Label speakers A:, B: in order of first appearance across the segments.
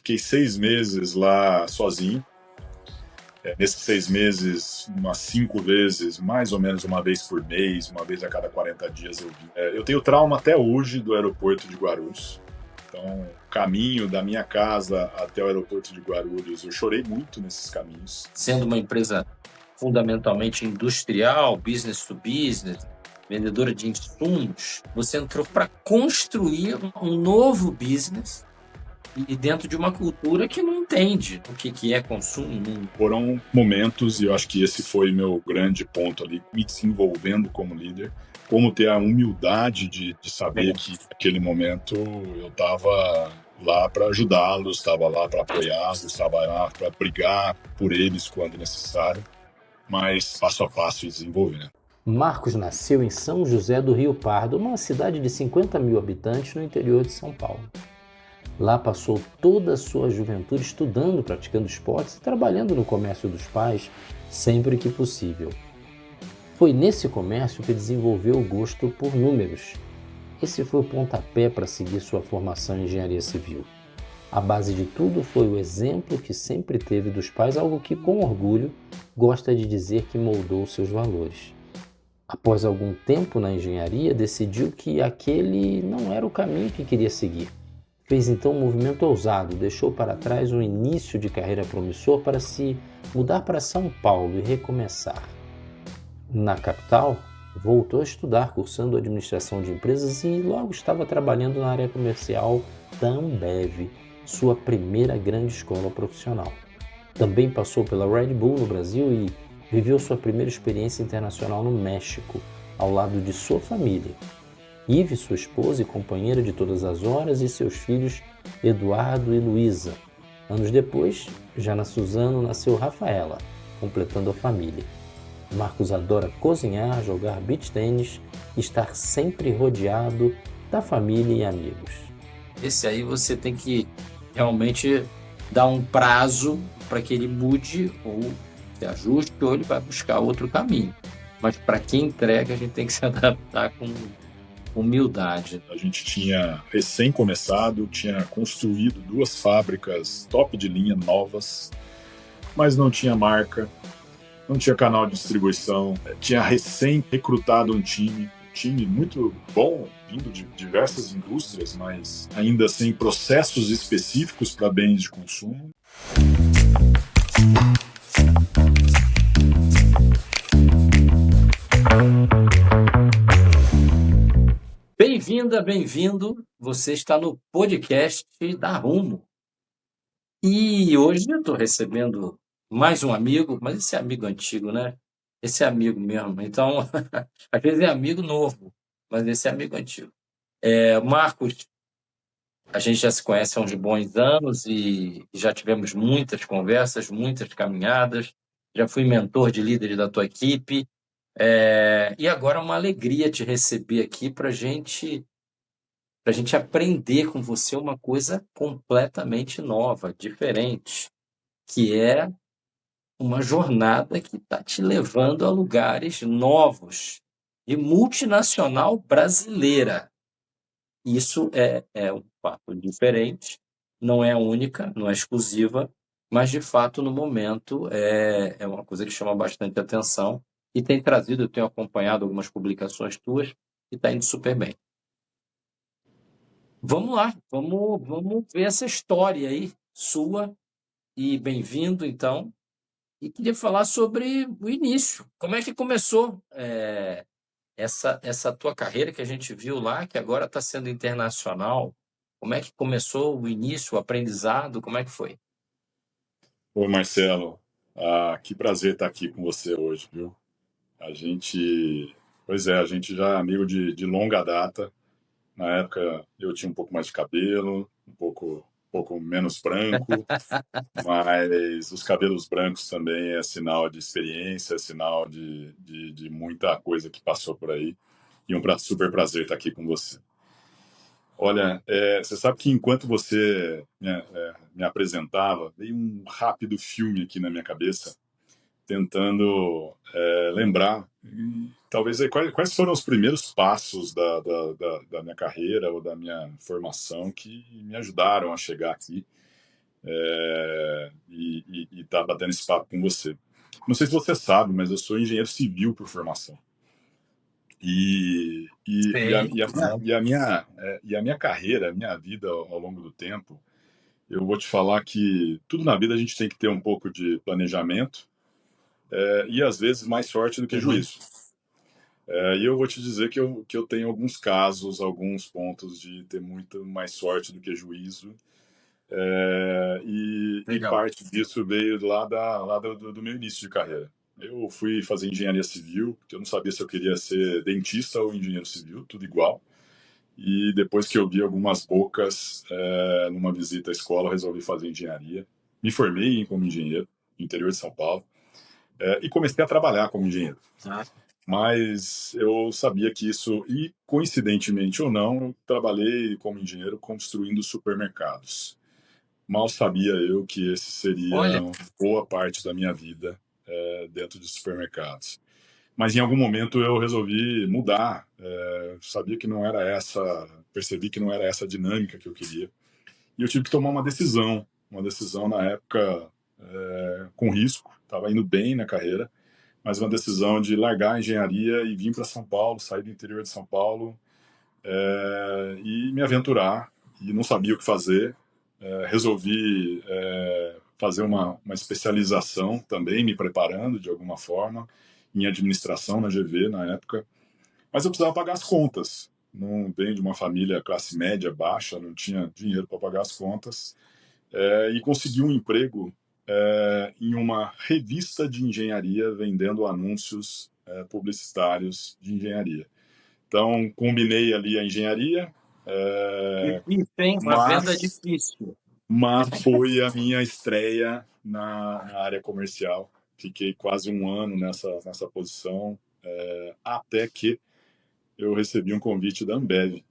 A: fiquei 6 meses lá sozinho. Nesses 6 meses, umas 5 vezes, mais ou menos uma vez por mês, uma vez a cada 40 dias eu vim. Eu tenho trauma até hoje do aeroporto de Guarulhos. Então, o caminho da minha casa até o aeroporto de Guarulhos, eu chorei muito nesses caminhos.
B: Sendo uma empresa fundamentalmente industrial, business to business, vendedora de insumos, você entrou para construir um novo business e dentro de uma cultura que não entende o que é consumo.
A: Foram momentos, e eu acho que esse foi meu grande ponto ali, me desenvolvendo como líder, como ter a humildade de saber que naquele momento eu estava lá para ajudá-los, estava lá para apoiá-los, estava lá para brigar por eles quando necessário, mas passo a passo e desenvolvendo.
C: Marcos nasceu em São José do Rio Pardo, uma cidade de 50 mil habitantes no interior de São Paulo. Lá passou toda a sua juventude estudando, praticando esportes e trabalhando no comércio dos pais, sempre que possível. Foi nesse comércio que desenvolveu o gosto por números. Esse foi o pontapé para seguir sua formação em engenharia civil. A base de tudo foi o exemplo que sempre teve dos pais, algo que, com orgulho, gosta de dizer que moldou seus valores. Após algum tempo na engenharia, decidiu que aquele não era o caminho que queria seguir. Fez então um movimento ousado, deixou para trás um início de carreira promissor para se mudar para São Paulo e recomeçar. Na capital, voltou a estudar, cursando administração de empresas e logo estava trabalhando na área comercial da Ambev, sua primeira grande escola profissional. Também passou pela Red Bull no Brasil e viveu sua primeira experiência internacional no México, ao lado de sua família. Ive, sua esposa e companheira de todas as horas, e seus filhos Eduardo e Luísa. Anos depois, já na Suzano, nasceu Rafaela, completando a família. Marcos adora cozinhar, jogar beach tênis e estar sempre rodeado da família e amigos.
B: Esse aí você tem que realmente dar um prazo para que ele mude ou se ajuste ou ele vai buscar outro caminho. Mas para quem entrega, a gente tem que se adaptar com humildade.
A: A gente tinha recém começado, tinha construído 2 fábricas top de linha novas, mas não tinha marca, não tinha canal de distribuição, tinha recém recrutado um time muito bom, vindo de diversas indústrias, mas ainda sem processos específicos para bens de consumo.
B: Bem-vinda, bem-vindo. Você está no podcast da Rumo. E hoje eu estou recebendo mais um amigo, mas esse é amigo antigo, né? Esse é amigo mesmo. Então, às vezes é amigo novo, mas esse é amigo antigo. Marcos, a gente já se conhece há uns bons anos e já tivemos muitas conversas, muitas caminhadas. Já fui mentor de líderes da tua equipe. E agora é uma alegria te receber aqui para a gente aprender com você uma coisa completamente nova, diferente, que é uma jornada que está te levando a lugares novos e multinacional brasileira. Isso é um fato diferente, não é única, não é exclusiva, mas, de fato, no momento, é uma coisa que chama bastante atenção e tem trazido, eu tenho acompanhado algumas publicações tuas e está indo super bem. Vamos lá, vamos ver essa história aí, sua, e bem-vindo, então. E queria falar sobre o início. Como é que começou essa tua carreira que a gente viu lá, que agora está sendo internacional? Como é que começou o início, o aprendizado? Como é que foi?
A: Oi, Marcelo. Que prazer estar aqui com você hoje, viu? A gente já é amigo de longa data. Na época eu tinha um pouco mais de cabelo, um pouco menos branco, mas os cabelos brancos também é sinal de experiência, é sinal de muita coisa que passou por aí. E super prazer estar aqui com você. Olha, você sabe que enquanto você me apresentava, veio um rápido filme aqui na minha cabeça, tentando lembrar, talvez, quais foram os primeiros passos da minha carreira ou da minha formação que me ajudaram a chegar aqui. e tá batendo esse papo com você. Não sei se você sabe, mas eu sou engenheiro civil por formação. E
B: Sei.
A: a minha carreira, a minha vida ao longo do tempo, eu vou te falar que tudo na vida a gente tem que ter um pouco de planejamento, e às vezes mais sorte do que
B: Uhum.
A: juízo. E eu vou te dizer que eu tenho alguns casos, alguns pontos de ter muito mais sorte do que juízo. E
B: Legal.
A: parte disso veio lá do meu início de carreira. Eu fui fazer engenharia civil, porque eu não sabia se eu queria ser dentista ou engenheiro civil, tudo igual. E depois que eu vi algumas bocas numa visita à escola, eu resolvi fazer engenharia. Me formei como engenheiro no interior de São Paulo, e comecei a trabalhar como engenheiro.
B: Ah,
A: Mas eu sabia que isso, e coincidentemente ou não, eu trabalhei como engenheiro construindo supermercados. Mal sabia eu que esse seria
B: olha,
A: uma boa parte da minha vida dentro de supermercados. Mas em algum momento eu resolvi mudar. Sabia que não era percebi que não era essa a dinâmica que eu queria. E eu tive que tomar uma decisão na época com risco. Estava indo bem na carreira, mas uma decisão de largar a engenharia e vir para São Paulo, sair do interior de São Paulo e me aventurar. E não sabia o que fazer. Resolvi fazer uma especialização também, me preparando de alguma forma em administração na GV na época, mas eu precisava pagar as contas. Não venho de uma família classe média baixa, não tinha dinheiro para pagar as contas, e consegui um emprego em uma revista de engenharia vendendo anúncios publicitários de engenharia. Então combinei ali a engenharia,
B: difícil, hein? Uma venda
A: mas
B: difícil.
A: foi a minha estreia na área comercial. Fiquei quase um ano nessa posição, até que eu recebi um convite da Ambev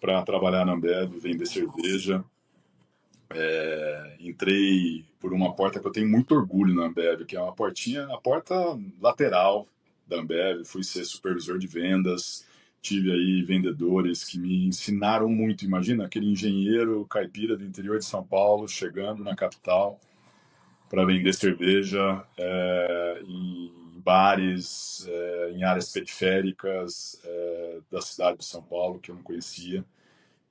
A: para trabalhar na Ambev, vender cerveja. Entrei por uma porta que eu tenho muito orgulho na Ambev, que é a porta lateral da Ambev. Fui ser supervisor de vendas. Tive aí vendedores que me ensinaram muito. Imagina aquele engenheiro caipira do interior de São Paulo chegando na capital para vender cerveja em bares, em áreas periféricas da cidade de São Paulo, que eu não conhecia.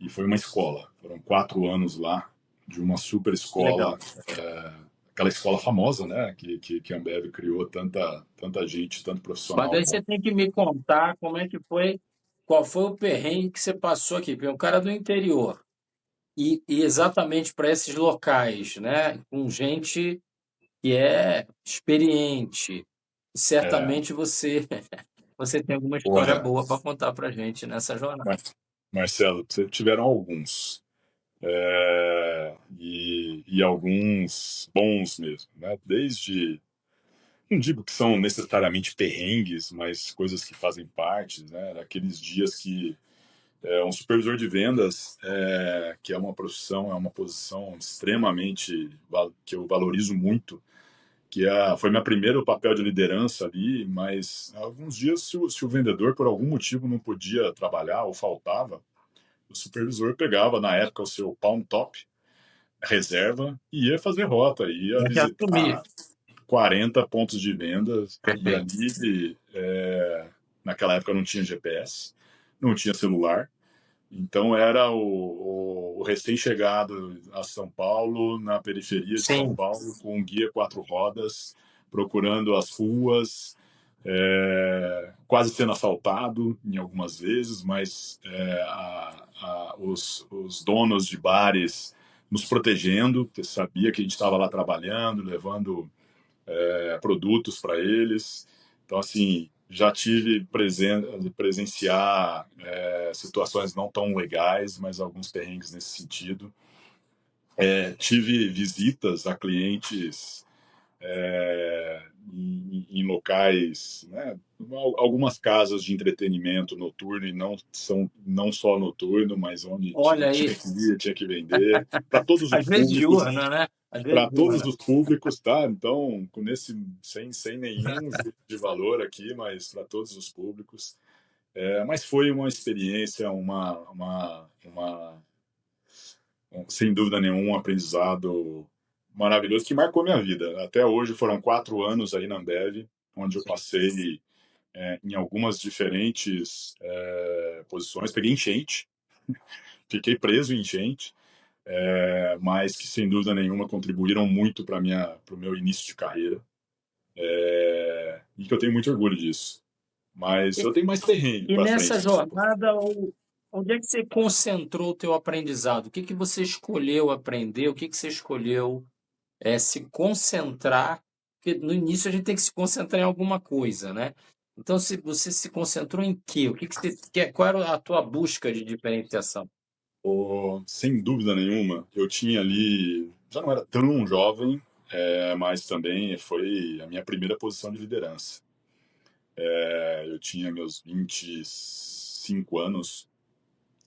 A: E foi uma escola. Foram 4 anos lá, de uma super
B: Legal.
A: escola, aquela escola famosa, né? Que a Ambev criou, tanta gente, tanto
B: Mas
A: profissional
B: daí
A: bom.
B: você tem que me contar como é que foi, qual foi o perrengue que você passou aqui, porque é um cara do interior. E exatamente para esses locais, né? Com gente que é experiente.
A: É,
B: Certamente você tem alguma história
A: porra,
B: boa para contar para gente nessa jornada.
A: Marcelo, tiveram alguns. E alguns bons mesmo, né? Desde, não digo que são necessariamente perrengues, mas coisas que fazem parte, né? Aqueles dias que um supervisor de vendas, que é uma profissão, é uma posição extremamente que eu valorizo muito, que foi meu primeiro papel de liderança ali, mas alguns dias se o vendedor por algum motivo não podia trabalhar ou faltava, o supervisor pegava na época o seu palm top reserva e ia fazer rota, ia
B: Tem que assumir.
A: visitar 40 pontos de vendas e
B: Perfeito.
A: ali naquela época não tinha GPS, não tinha celular. Então era o recém-chegado a São Paulo, na periferia de São
B: Sim.
A: Paulo, com um guia 4 rodas, procurando as ruas, quase sendo assaltado em algumas vezes, mas os donos de bares nos protegendo, porque sabia que a gente estava lá trabalhando, levando produtos para eles. Então, assim, já tive presenciar situações não tão legais, mas alguns perrengues nesse sentido. Tive visitas a clientes em locais, né, algumas casas de entretenimento noturno, e não só noturno, mas onde
B: Olha
A: tinha
B: aí,
A: que ir, tinha que vender, para todos os
B: às vezes
A: públicos,
B: diurna, né? Às vezes
A: para todos
B: diurna.
A: os públicos, tá? Então, sem nenhum juízo de valor aqui, mas para todos os públicos. Mas foi uma experiência, sem dúvida nenhuma, um aprendizado maravilhoso que marcou minha vida. Até hoje foram 4 anos aí na Ambev, onde eu passei em algumas diferentes posições. Peguei enchente, fiquei preso em enchente, mas que sem dúvida nenhuma contribuíram muito para o meu início de carreira, e que eu tenho muito orgulho disso. Mas eu tenho mais terreno
B: E
A: para
B: nessa
A: frente.
B: jornada, onde é que você concentrou o teu aprendizado? O que que você escolheu aprender? O que que você escolheu se concentrar? Porque no início a gente tem que se concentrar em alguma coisa, né? Então, se você se concentrou em quê? O que que você quer? Qual era a tua busca de diferenciação?
A: Sem dúvida nenhuma, eu tinha ali, já não era tão jovem, mas também foi a minha primeira posição de liderança. Eu tinha meus 25 anos,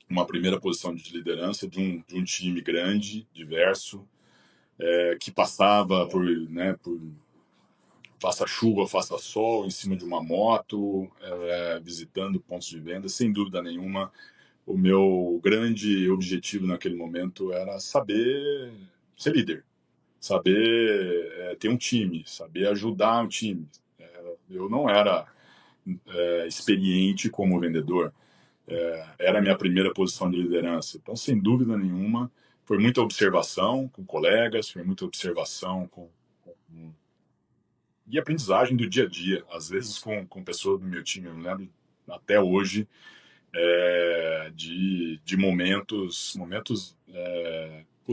A: uma primeira posição de liderança de um time grande, diverso, que passava por faça chuva, faça sol, em cima de uma moto, visitando pontos de venda. Sem dúvida nenhuma, o meu grande objetivo naquele momento era saber ser líder, saber ter um time, saber ajudar um time. Eu não era experiente como vendedor, era a minha primeira posição de liderança. Então, sem dúvida nenhuma, foi muita observação com colegas, foi muita observação e aprendizagem do dia a dia, às vezes com pessoas do meu time. Eu me lembro até hoje de momentos,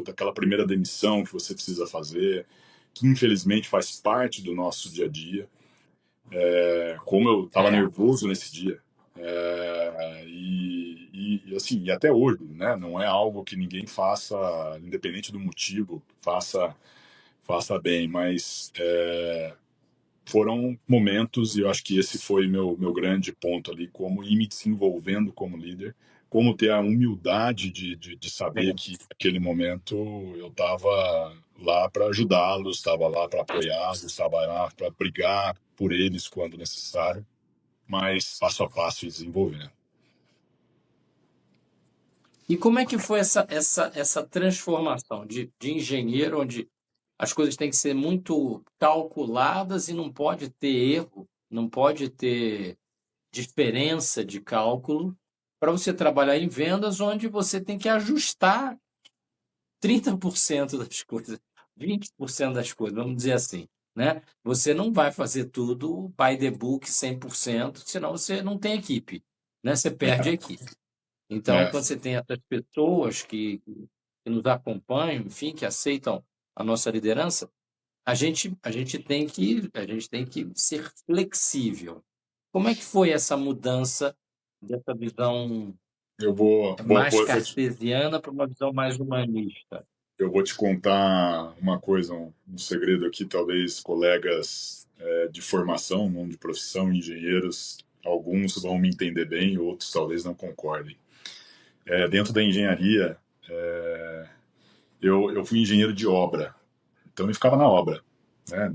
A: aquela primeira demissão que você precisa fazer, que infelizmente faz parte do nosso dia a dia. Como eu estava nervoso nesse dia. Assim, e até hoje, né? Não é algo que ninguém faça, independente do motivo, faça bem, mas foram momentos, e eu acho que esse foi meu grande ponto ali, como ir me desenvolvendo como líder, como ter a humildade de saber que naquele momento eu estava lá para ajudá-los, estava lá para apoiá-los, estava lá para brigar por eles quando necessário, mas passo a passo e desenvolvendo.
B: E como é que foi essa transformação de engenheiro, onde as coisas têm que ser muito calculadas e não pode ter erro, não pode ter diferença de cálculo, para você trabalhar em vendas, onde você tem que ajustar 30% das coisas, 20% das coisas, vamos dizer assim, né? Você não vai fazer tudo by the book 100%, senão você não tem equipe, né? Você perde a equipe. Então, quando você tem essas pessoas que nos acompanham, enfim, que aceitam a nossa liderança, a gente tem que ser flexível. Como é que foi essa mudança dessa visão
A: Eu vou,
B: mais cartesiana para uma visão mais humanista?
A: eu vou te contar uma coisa, um segredo aqui, talvez colegas de formação, não de profissão, engenheiros, alguns vão me entender bem, outros talvez não concordem. Dentro da engenharia, eu fui engenheiro de obra, então eu ficava na obra, né?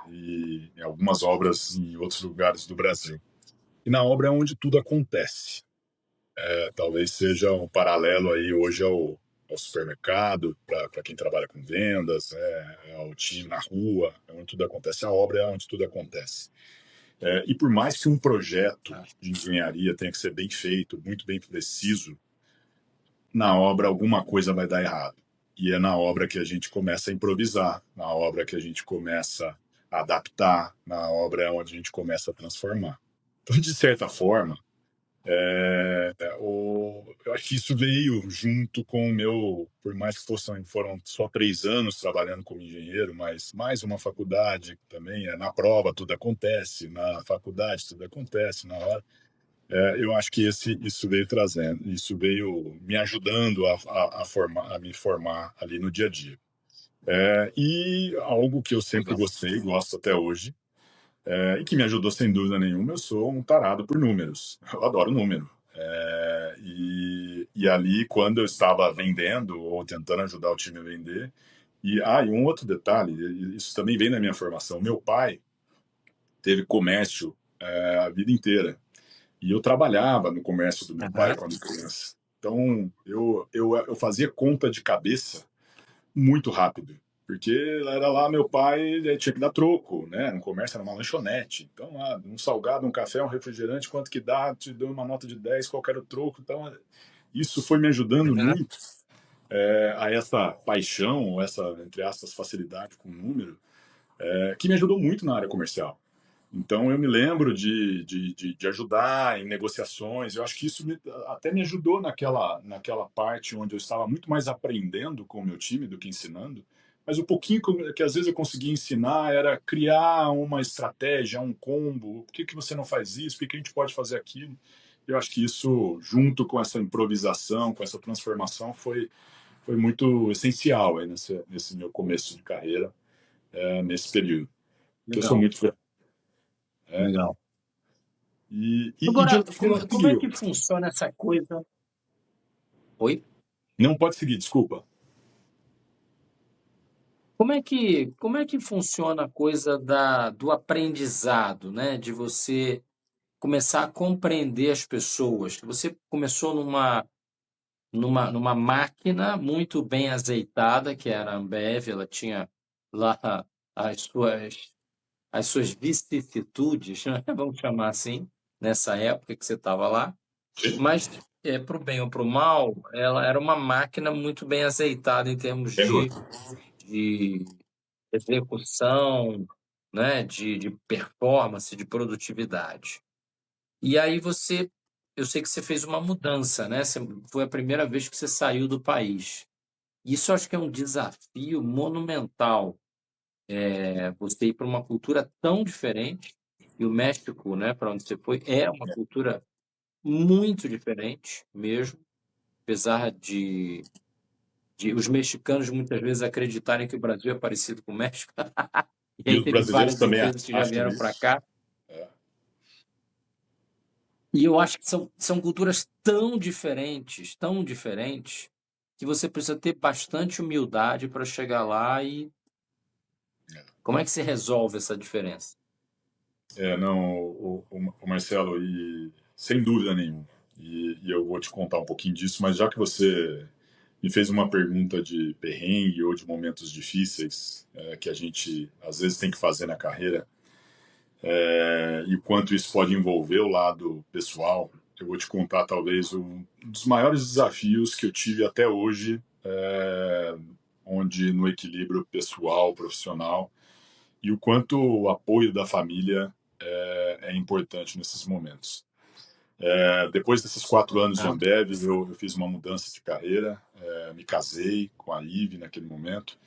A: E em algumas obras em outros lugares do Brasil. E na obra é onde tudo acontece. Talvez seja um paralelo aí hoje ao supermercado, para quem trabalha com vendas, ao time na rua, é onde tudo acontece. A obra é onde tudo acontece. E por mais que um projeto de engenharia tenha que ser bem feito, muito bem preciso, na obra alguma coisa vai dar errado. E é na obra que a gente começa a improvisar, na obra que a gente começa a adaptar, na obra é onde a gente começa a transformar. Então, de certa forma, eu acho que isso veio junto com o meu, por mais que foram só 3 anos trabalhando como engenheiro, mas mais uma faculdade também, na prova tudo acontece, na faculdade tudo acontece, na hora. Eu acho que isso veio trazendo, isso veio me ajudando a me formar ali no dia a dia. E algo que eu sempre gostei, gosto até hoje, e que me ajudou sem dúvida nenhuma, eu sou um tarado por números. Eu adoro número. E ali, quando eu estava vendendo ou tentando ajudar o time a vender, e um outro detalhe, isso também vem da minha formação. Meu pai teve comércio a vida inteira. E eu trabalhava no comércio do meu pai quando criança. Então, eu fazia conta de cabeça muito rápido, porque era lá meu pai, ele tinha que dar troco, né? No comércio era uma lanchonete. Então, um salgado, um café, um refrigerante, quanto que dá? Te dou uma nota de 10, qual que era o troco? Então, isso foi me ajudando muito a essa paixão, essa, entre aspas, facilidade com o número, que me ajudou muito na área comercial. Então, eu me lembro de ajudar em negociações. Eu acho que isso até me ajudou naquela parte onde eu estava muito mais aprendendo com o meu time do que ensinando. Mas o pouquinho que às vezes eu conseguia ensinar era criar uma estratégia, um combo. Por que você não faz isso? Por que a gente pode fazer aquilo? Eu acho que isso, junto com essa improvisação, com essa transformação, foi muito essencial aí nesse meu começo de carreira, nesse período. Porque eu sou
B: Legal,
A: muito
B: legal.
A: E de
B: Agora,
A: lá
B: como é que funciona essa coisa? Oi?
A: Não pode seguir, desculpa.
B: Como é que funciona a coisa do aprendizado, né? De você começar a compreender as pessoas. Você começou numa máquina muito bem azeitada, que era a Ambev, ela tinha lá as suas, as suas vicissitudes, né? Vamos chamar assim, nessa época que você estava lá. Mas, para o bem ou para o mal, ela era uma máquina muito bem azeitada em termos de execução, né? De performance, de produtividade. E aí eu sei que você fez uma mudança, né? Foi a primeira vez que você saiu do país. Isso eu acho que é um desafio monumental, você ir para uma cultura tão diferente. E o México, né, para onde você foi, é uma cultura muito diferente mesmo, apesar de os mexicanos muitas vezes acreditarem que o Brasil é parecido com o México. E
A: E
B: aí
A: os
B: teve
A: brasileiros
B: várias
A: também
B: empresas que já
A: acham
B: vieram para
A: isso.
B: cá. E eu acho que são culturas tão diferentes, que você precisa ter bastante humildade para chegar lá e como é que se resolve essa diferença?
A: Não, o Marcelo, e sem dúvida nenhuma, e eu vou te contar um pouquinho disso, mas já que você me fez uma pergunta de perrengue ou de momentos difíceis que a gente às vezes tem que fazer na carreira, e o quanto isso pode envolver o lado pessoal, eu vou te contar talvez um dos maiores desafios que eu tive até hoje, onde no equilíbrio pessoal, profissional, e o quanto o apoio da família é importante nesses momentos. Depois desses 4 anos de
B: Ah,
A: Ambev, eu fiz uma mudança de carreira, me casei com a Ive naquele momento,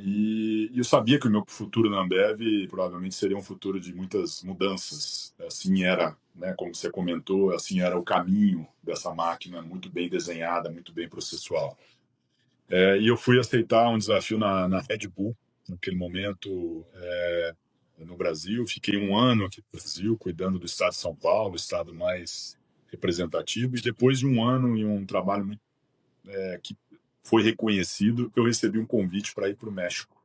A: e eu sabia que o meu futuro na Ambev provavelmente seria um futuro de muitas mudanças. Assim era, né, como você comentou, assim era o caminho dessa máquina muito bem desenhada, muito bem processual. E eu fui aceitar um desafio na Red Bull, naquele momento, no Brasil. Fiquei um ano aqui no Brasil, cuidando do estado de São Paulo, o estado mais representativo. E depois de um ano e um trabalho que foi reconhecido, eu recebi um convite para ir para o México,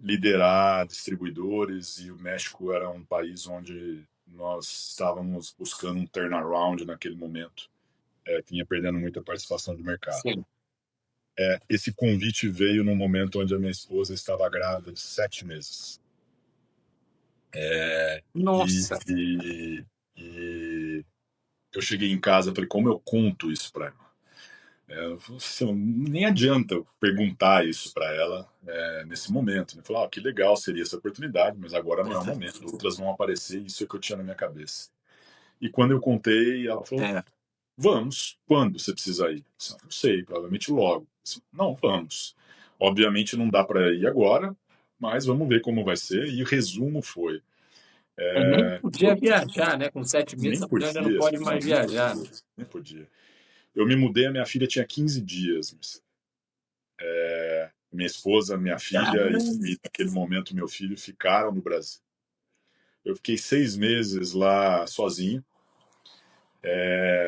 A: liderar distribuidores. E o México era um país onde nós estávamos buscando um turnaround naquele momento, tinha perdendo muita participação de mercado.
B: sim.
A: Esse convite veio num momento onde a minha esposa estava grávida de 7 meses. E,
B: Nossa!
A: e, e eu cheguei em casa e falei, como eu conto isso para ela? Assim, nem adianta eu perguntar isso para ela nesse momento. Eu falei, que legal seria essa oportunidade, mas agora não é o momento. Outras vão aparecer, isso é o que eu tinha na minha cabeça. E quando eu contei, ela falou,
B: É.
A: vamos. Quando você precisa ir? Não sei, provavelmente logo. Não, vamos. Obviamente não dá para ir agora, mas vamos ver como vai ser. E o resumo foi:
B: Nem podia viajar, né? Com 7 meses,
A: nem
B: a mulher ainda não
A: podia,
B: pode
A: não,
B: mais
A: nem
B: viajar, né?
A: podia, nem podia. Eu me mudei, a minha filha tinha 15 dias. Minha esposa, minha filha
B: Caramba!
A: e naquele momento meu filho ficaram no Brasil. Eu fiquei 6 meses lá sozinho.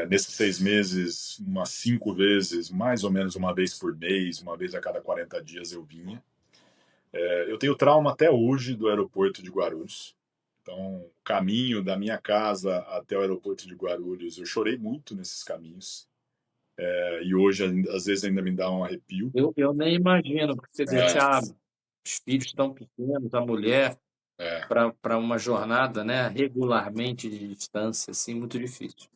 A: Nesses 6 meses, umas 5 vezes, mais ou menos uma vez por mês, uma vez a cada 40 dias eu vinha. Eu tenho trauma até hoje do aeroporto de Guarulhos. Então, o caminho da minha casa até o aeroporto de Guarulhos, eu chorei muito nesses caminhos. E hoje, às vezes, ainda me dá um arrepio.
B: Eu nem imagino, porque você
A: É,
B: deixar os filhos tão pequenos, a mulher,
A: é.
B: para uma jornada, né, regularmente de distância, assim, muito difícil.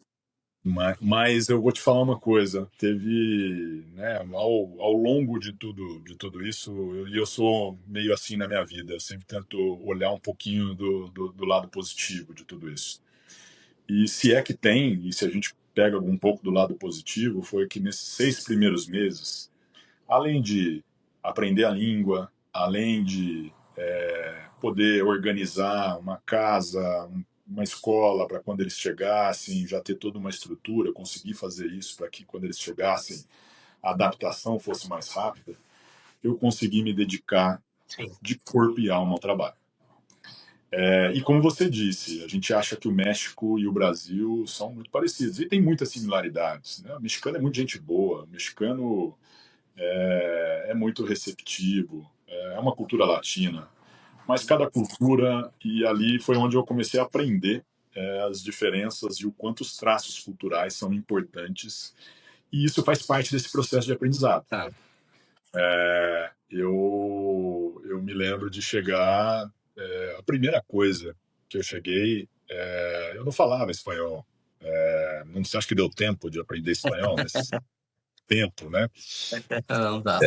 A: Mas eu vou te falar uma coisa, teve, né, ao longo de tudo isso, eu sou meio assim na minha vida, eu sempre tento olhar um pouquinho do lado positivo de tudo isso. E se é que tem, e se a gente pega um pouco do lado positivo, foi que nesses 6 primeiros meses, além de aprender a língua, além de poder organizar uma casa, uma escola para quando eles chegassem, já ter toda uma estrutura, conseguir fazer isso para que quando eles chegassem a adaptação fosse mais rápida, eu consegui me dedicar
B: Sim.
A: de corpo e alma ao trabalho. E como você disse, a gente acha que o México e o Brasil são muito parecidos, e tem muitas similaridades, né? O mexicano é muito gente boa, o mexicano é muito receptivo, é uma cultura latina, mas cada cultura, e ali foi onde eu comecei a aprender as diferenças e o quanto os traços culturais são importantes, e isso faz parte desse processo de aprendizado.
B: Tá.
A: Eu me lembro de chegar, a primeira coisa que eu cheguei, eu não falava espanhol. Não sei, acho que deu tempo de aprender espanhol nesse tempo, né?
B: Não dá.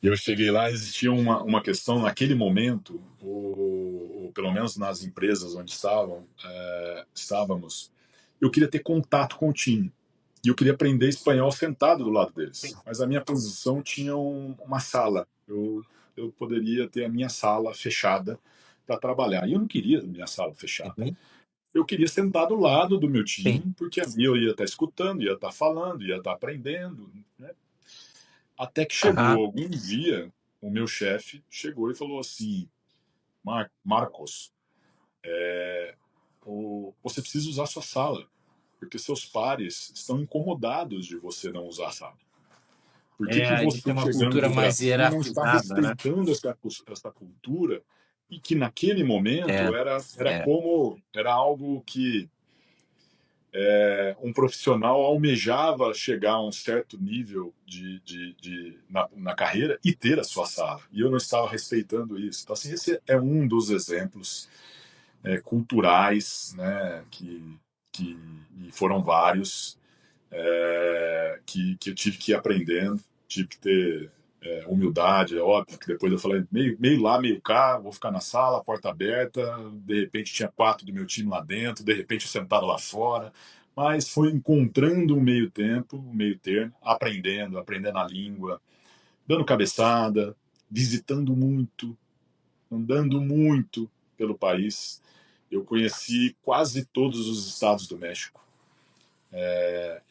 A: Eu cheguei lá, existia uma questão naquele momento, ou pelo menos nas empresas onde estávamos, eu queria ter contato com o time. E eu queria aprender espanhol sentado do lado deles. Mas a minha posição tinha uma sala. Eu poderia ter a minha sala fechada para trabalhar. E eu não queria a minha sala fechada.
B: Uhum.
A: Eu queria sentar do lado do meu time,
B: Sim.
A: porque ali eu ia estar escutando, ia estar falando, ia estar aprendendo, né? Até que chegou
B: Aham.
A: algum dia, o meu chefe chegou e falou assim: Marcos, você precisa usar sua sala, porque seus pares estão incomodados de você não usar a sala. Por que
B: A gente
A: você,
B: tem uma
A: chegando
B: cultura
A: do
B: mais
A: Brasil, não está
B: hierarquizada, né?
A: respeitando essa cultura? E que naquele momento
B: É, é.
A: era algo que um profissional almejava chegar a um certo nível na carreira e ter a sua sala. E eu não estava respeitando isso. Então, assim, esse é um dos exemplos culturais, né, e foram vários, que eu tive que ir aprendendo, tive que ter humildade. É óbvio que depois eu falei, meio lá, meio cá, vou ficar na sala, porta aberta, de repente tinha 4 do meu time lá dentro, de repente eu sentado lá fora, mas foi encontrando um meio termo, aprendendo a língua, dando cabeçada, visitando muito, andando muito pelo país. Eu conheci quase todos os estados do México.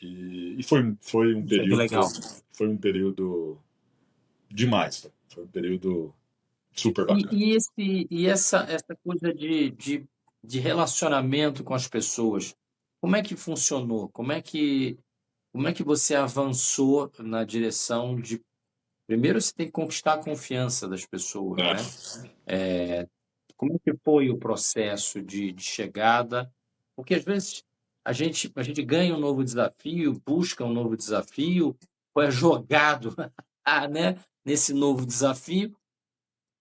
A: E foi um
B: Isso é que
A: período,
B: legal.
A: foi um período demais. Foi um período super bacana.
B: Essa coisa de relacionamento com as pessoas, como é que funcionou? Como é que você avançou na direção de. Primeiro, você tem que conquistar a confiança das pessoas,
A: É.
B: né? Como é que foi o processo de chegada? Porque às vezes a gente ganha um novo desafio, busca um novo desafio, ou é jogado né, nesse novo desafio.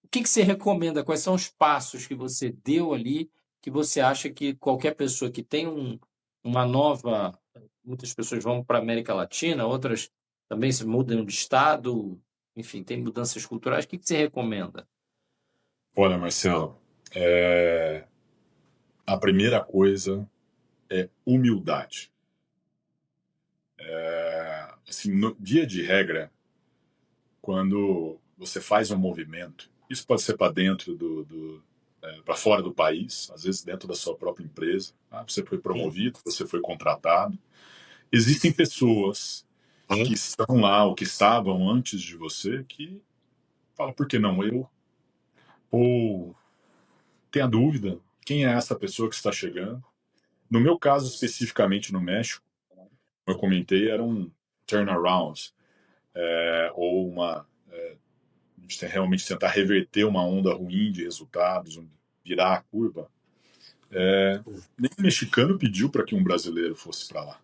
B: O que você recomenda? Quais são os passos que você deu ali, que você acha que qualquer pessoa que tem uma nova. Muitas pessoas vão para a América Latina, outras também se mudam de estado, enfim, tem mudanças culturais. O que você recomenda?
A: Olha, Marcelo, a primeira coisa é humildade. Assim, no dia de regra, quando você faz um movimento, isso pode ser para dentro para fora do país, às vezes dentro da sua própria empresa. Você foi promovido, você foi contratado. Existem pessoas que estão lá ou que estavam antes de você que falam, por que não eu? Ou tem a dúvida, quem é essa pessoa que está chegando? No meu caso, especificamente no México, como eu comentei, era um turnaround, ou a gente tem realmente tentar reverter uma onda ruim de resultados, virar a curva. Nem o mexicano pediu para que um brasileiro fosse para lá.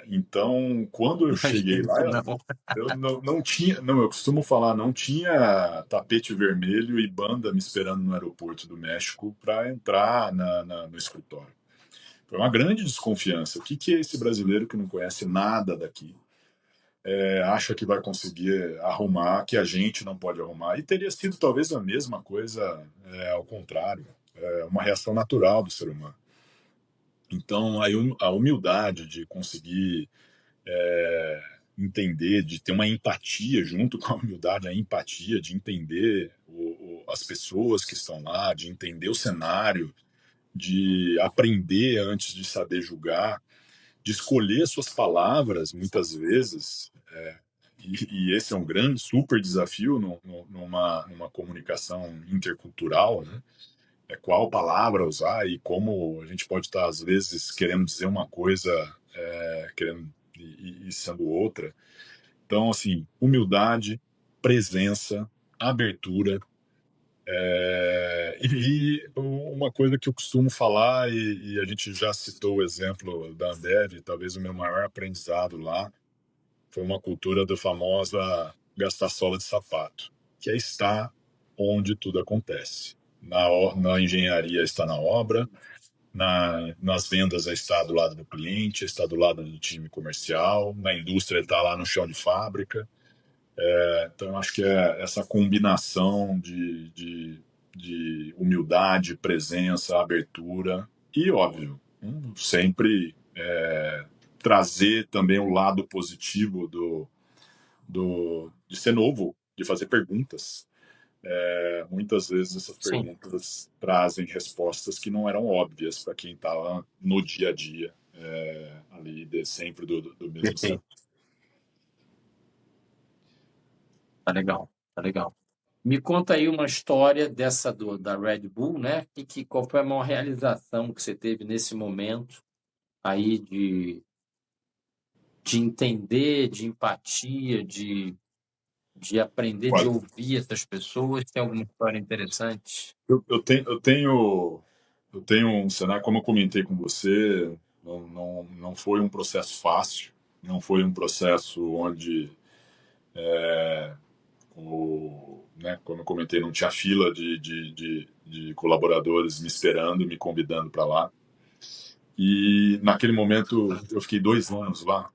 A: Então, quando eu cheguei
B: Imagino que
A: lá,
B: não.
A: eu não tinha, não, eu costumo falar, não tinha tapete vermelho e banda me esperando no aeroporto do México para entrar no escritório. Foi uma grande desconfiança. O que que é esse brasileiro que não conhece nada daqui acha que vai conseguir arrumar, que a gente não pode arrumar? E teria sido talvez a mesma coisa, ao contrário, uma reação natural do ser humano. Então, a humildade de conseguir entender, de ter uma empatia junto com a humildade, a empatia de entender as pessoas que estão lá, de entender o cenário, de aprender antes de saber julgar, de escolher suas palavras muitas vezes. E esse é um grande, super desafio numa comunicação intercultural, né? É qual palavra usar e como a gente pode estar, às vezes, querendo dizer uma coisa, querendo e sendo outra. Então, assim, humildade, presença, abertura. E uma coisa que eu costumo falar, e a gente já citou o exemplo da Ambev, talvez o meu maior aprendizado lá foi uma cultura da famosa gastar sola de sapato, que é estar onde tudo acontece. Na engenharia está na obra, nas vendas é estar do lado do cliente, está do lado do time comercial, na indústria está lá no chão de fábrica. Então, eu acho que é essa combinação de humildade, presença, abertura e, óbvio, sempre trazer também o lado positivo de ser novo, de fazer perguntas. Muitas vezes essas
B: Sim,
A: perguntas trazem respostas que não eram óbvias para quem estava no dia a dia, ali sempre do mesmo
B: perfeito.
A: setor.
B: Tá legal, tá legal. Me conta aí uma história dessa da Red Bull, né? Qual foi a maior realização que você teve nesse momento aí de entender, de empatia, de aprender, de
A: Olha,
B: ouvir essas pessoas? Tem alguma história interessante?
A: eu tenho um cenário, como eu comentei com você, não foi um processo fácil, não foi um processo onde, como eu comentei, não tinha fila de colaboradores me esperando, me convidando para lá. E naquele momento eu fiquei 2 anos lá,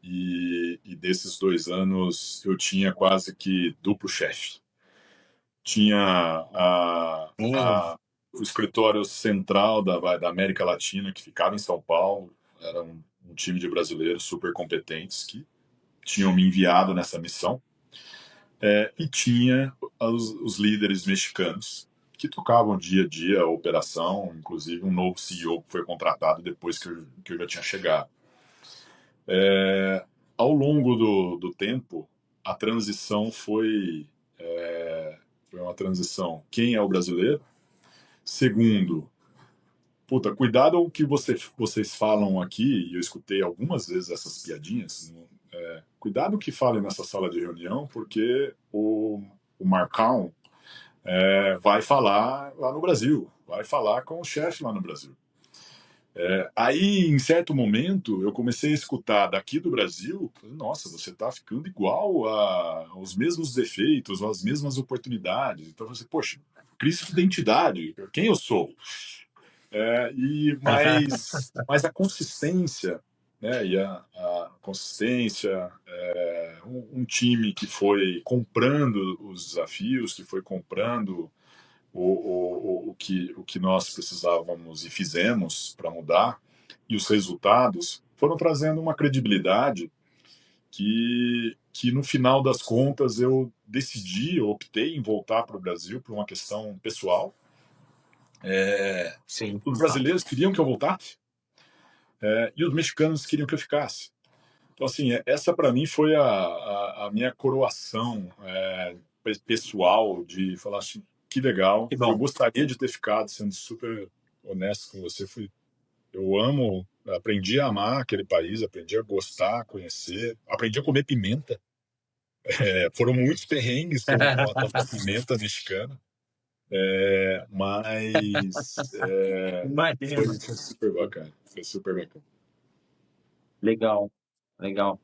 A: e desses 2 anos eu tinha quase que duplo chefe. Tinha
B: Hum,
A: o escritório central da América Latina, que ficava em São Paulo. Era um time de brasileiros super competentes que tinham me enviado nessa missão. E tinha os líderes mexicanos que tocavam dia a dia a operação, inclusive um novo CEO que foi contratado depois que eu já tinha chegado. Ao longo do tempo, a transição foi uma transição. Quem é o brasileiro? Segundo, puta, cuidado o que vocês falam aqui, e eu escutei algumas vezes essas piadinhas. Cuidado o que falem nessa sala de reunião, porque o Marcão vai falar lá no Brasil, vai falar com o chefe lá no Brasil. Aí, em certo momento, eu comecei a escutar daqui do Brasil, nossa, você está ficando igual aos mesmos defeitos, às mesmas oportunidades. Então, você, poxa, crise de identidade, quem eu sou? Mas a consistência, né? E a consistência, um time que foi comprando os desafios, que foi comprando o que nós precisávamos e fizemos para mudar, e os resultados foram trazendo uma credibilidade que no final das contas eu decidi, eu optei em voltar para o Brasil por uma questão pessoal.
B: sim,
A: Os
B: tá.
A: brasileiros queriam que eu voltasse, e os mexicanos queriam que eu ficasse. Então, assim, essa para mim foi a minha coroação pessoal de falar assim, que legal,
B: Que
A: eu
B: bom.
A: gostaria de ter ficado, sendo super honesto com você, eu amo, aprendi a amar aquele país, aprendi a gostar, conhecer, aprendi a comer pimenta. Foram muitos perrengues com a nossa pimenta mexicana. Mas
B: Imagina.
A: foi super bacana. Foi super bacana.
B: Legal, legal.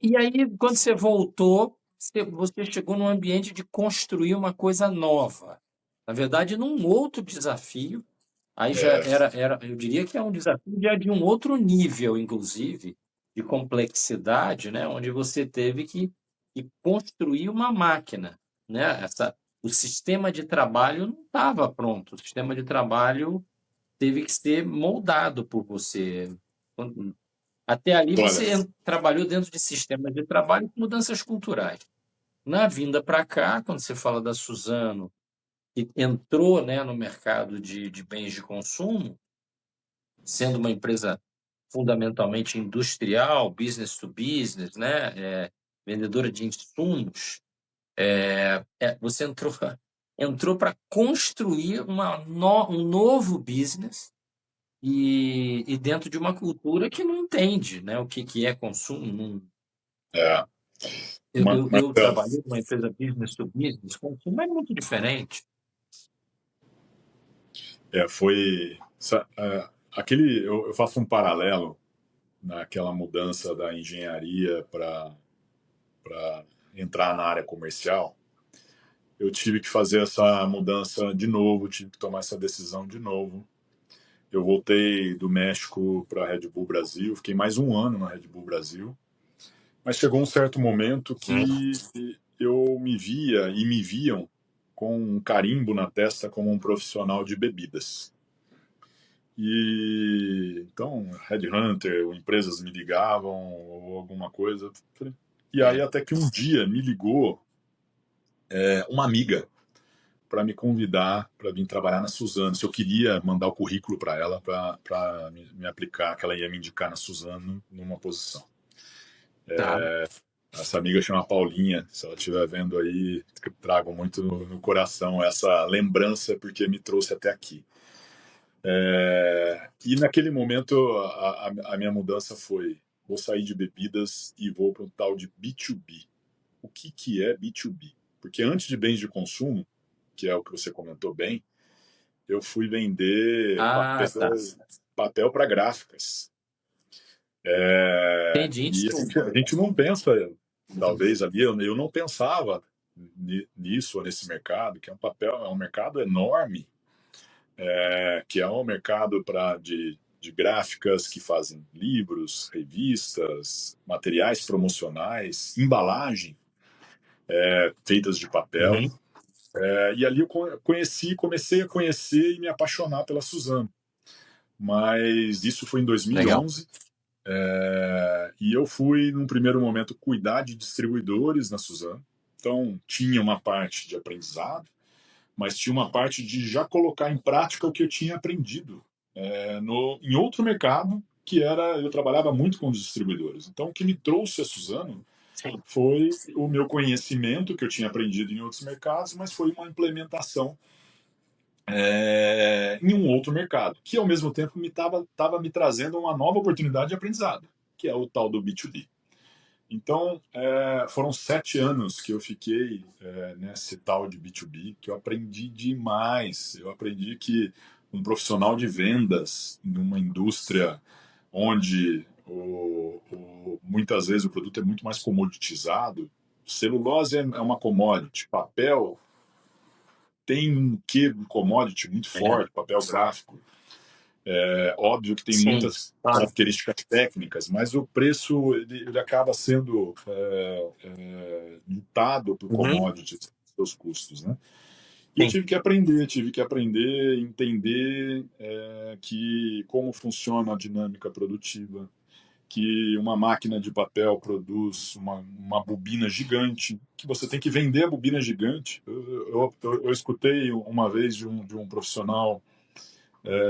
B: E aí, quando você voltou, você chegou num ambiente de construir uma coisa nova. Na verdade, num outro desafio. Aí já
A: É,
B: eu diria que é um desafio já de um outro nível, inclusive, de complexidade, né? Onde você teve que construir uma máquina, né? O sistema de trabalho não estava pronto. O sistema de trabalho teve que ser moldado por você. Até ali
A: olha,
B: você trabalhou dentro de sistemas de trabalho com mudanças culturais. Na vinda para cá, quando você fala da Suzano, que entrou, né, no mercado de bens de consumo, sendo uma empresa fundamentalmente industrial, business to business, né, vendedora de insumos, você entrou para construir um novo business e dentro de uma cultura que não entende, né, o que é consumo.
A: é,
B: Eu
A: Marcelo,
B: trabalhei numa empresa business to business, consumo é muito diferente.
A: foi eu faço um paralelo naquela mudança da engenharia para entrar na área comercial. Eu tive que fazer essa mudança de novo, tive que tomar essa decisão de novo. Eu voltei do México para a Red Bull Brasil, fiquei mais um ano na Red Bull Brasil, mas chegou um certo momento que eu me via e me viam com um carimbo na testa como um profissional de bebidas. E então, Headhunter, ou empresas me ligavam ou alguma coisa. E aí até que um dia me ligou uma amiga para me convidar para vir trabalhar na Suzano. Se eu queria mandar o currículo para ela para me aplicar, que ela ia me indicar na Suzano numa posição.
B: Tá.
A: Essa amiga chama Paulinha. Se ela estiver vendo aí, trago muito no coração essa lembrança porque me trouxe até aqui. E naquele momento a minha mudança foi: vou sair de bebidas e vou para um tal de B2B. O que é B2B? Porque antes de bens de consumo, que é o que você comentou bem, eu fui vender
B: Ah, tá.
A: papel para gráficas.
B: Entendi.
A: E a gente não pensa, talvez ali, eu não pensava nisso, nesse mercado, que é um mercado enorme, que é um mercado de gráficas que fazem livros, revistas, materiais promocionais, embalagem, feitas de papel.
B: Uhum.
A: E ali eu comecei a conhecer e me apaixonar pela Suzano. Mas isso foi em
B: Legal.
A: 2011. E eu fui, num primeiro momento, cuidar de distribuidores na Suzano. Então, tinha uma parte de aprendizado, mas tinha uma parte de já colocar em prática o que eu tinha aprendido em outro mercado, que era, eu trabalhava muito com os distribuidores. Então, o que me trouxe a Suzano
B: Sim.
A: foi o meu conhecimento que eu tinha aprendido em outros mercados, mas foi uma implementação em um outro mercado, que ao mesmo tempo estava me trazendo uma nova oportunidade de aprendizado, que é o tal do B2B. Então, foram 7 anos que eu fiquei nesse tal de B2B, que eu aprendi demais. Eu aprendi que um profissional de vendas numa indústria onde muitas vezes o produto é muito mais comoditizado, celulose é uma commodity, papel tem um quê de commodity muito forte, papel gráfico. Óbvio que tem
B: Sim,
A: muitas
B: claro.
A: características técnicas, mas o preço ele acaba sendo ditado por commodities, seus custos, né? E eu
B: Sim.
A: tive que aprender, entender que como funciona a dinâmica produtiva, que uma máquina de papel produz uma bobina gigante, que você tem que vender a bobina gigante. Eu escutei uma vez de um profissional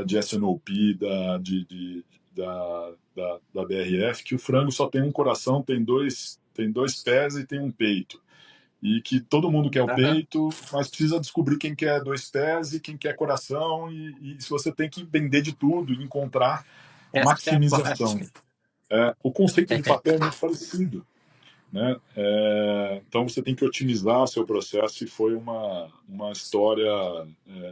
A: de S&OP da BRF, que o frango só tem um coração, tem dois pés e tem um peito. E que todo mundo quer o peito, mas precisa descobrir quem quer 2 pés e quem quer coração, e se você tem que vender de tudo e encontrar maximização. O conceito de papel é muito parecido. né? Então você tem que otimizar o seu processo e foi uma história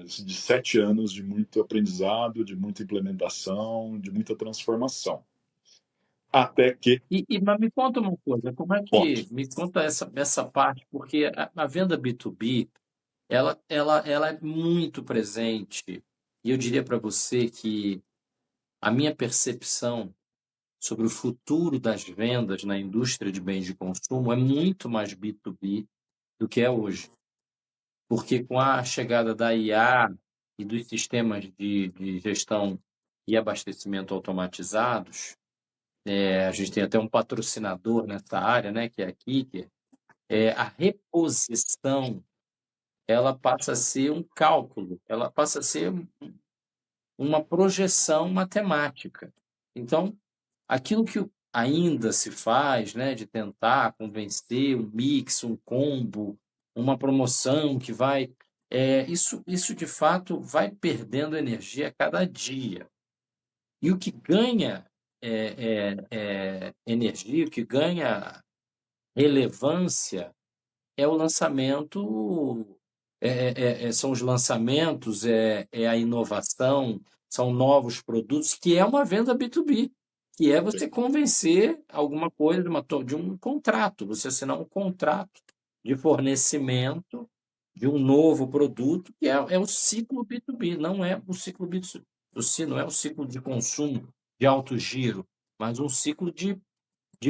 A: de 7 anos de muito aprendizado, de muita implementação, de muita transformação. Até que,
B: Mas me conta uma coisa, como é
A: ponto.
B: que me conta essa parte, porque a venda B2B, ela é muito presente, e eu diria para você que a minha percepção sobre o futuro das vendas na indústria de bens de consumo é muito mais B2B do que é hoje. Porque com a chegada da IA e dos sistemas de gestão e abastecimento automatizados, a gente tem até um patrocinador nessa área, né, que é a Kicker, a reposição ela passa a ser um cálculo, ela passa a ser uma projeção matemática. Então, aquilo que ainda se faz, né, de tentar convencer um mix, um combo, uma promoção que vai, isso de fato vai perdendo energia a cada dia. E o que ganha energia, o que ganha relevância é o lançamento, são os lançamentos, é a inovação, são novos produtos, que é uma venda B2B, que é você convencer alguma coisa de um contrato, você assinar um contrato de fornecimento de um novo produto, que é o ciclo B2B, não é o ciclo B2C, não é o ciclo de consumo de alto giro, mas um ciclo de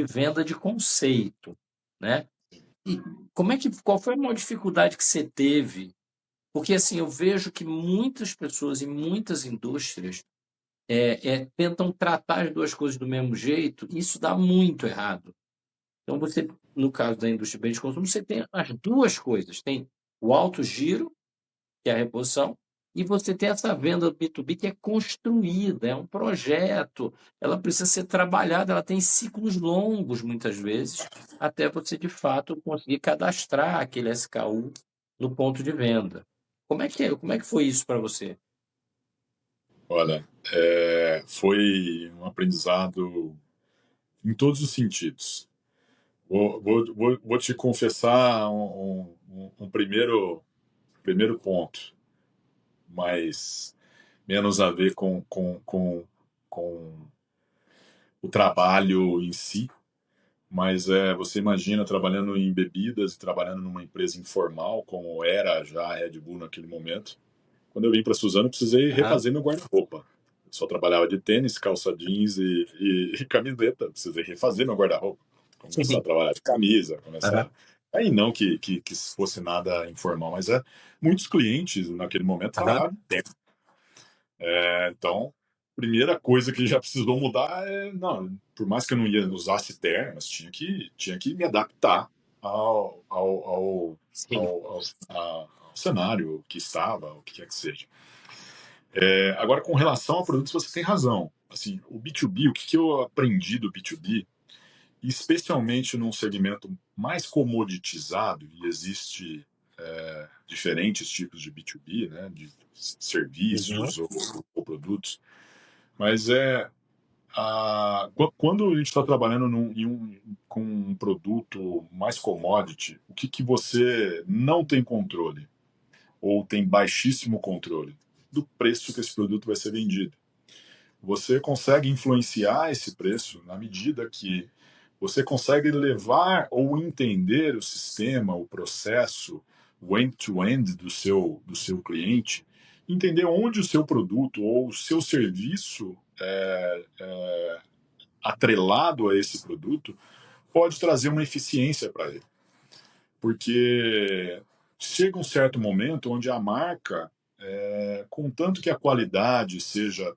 B: venda de conceito, né? E qual foi a maior dificuldade que você teve? Porque assim, eu vejo que muitas pessoas em muitas indústrias tentam tratar as duas coisas do mesmo jeito, e isso dá muito errado. Então você, no caso da indústria de bens de consumo, você tem as duas coisas. Tem o alto giro, que é a reposição, e você tem essa venda B2B que é construída, é um projeto, ela precisa ser trabalhada, ela tem ciclos longos, muitas vezes, até você, de fato, conseguir cadastrar aquele SKU no ponto de venda. Como é que foi isso para você?
A: Olha, foi um aprendizado em todos os sentidos. Vou te confessar um primeiro ponto, mas menos a ver com o trabalho em si, mas você imagina trabalhando em bebidas e trabalhando numa empresa informal, como era já a Red Bull naquele momento. Quando eu vim para Suzano, precisei
B: Aham.
A: refazer meu guarda-roupa. Eu só trabalhava de tênis, calça jeans e camiseta. Precisei refazer meu guarda-roupa. Começar a
B: Sim.
A: trabalhar de camisa,
B: Aham.
A: começar. Aí não que fosse nada informal, mas muitos clientes naquele momento
B: Aham.
A: trabalhavam de terno. Então, primeira coisa que já precisou mudar não, por mais que eu não ia usasse terno, mas tinha que me adaptar
B: Sim.
A: ao cenário que estava, o que quer que seja. Agora, com relação a produtos, você tem razão. Assim, o B2B, o que eu aprendi do B2B, especialmente num segmento mais comoditizado, e existe diferentes tipos de B2B, né, de
B: Uhum.
A: serviços ou produtos, mas quando a gente está trabalhando com um produto mais commodity, o que você não tem controle ou tem baixíssimo controle? Do preço que esse produto vai ser vendido. Você consegue influenciar esse preço na medida que você consegue levar ou entender o sistema, o processo, o end-to-end do seu cliente, entender onde o seu produto ou o seu serviço atrelado a esse produto pode trazer uma eficiência para ele. Porque chega um certo momento onde a marca, contanto que a qualidade seja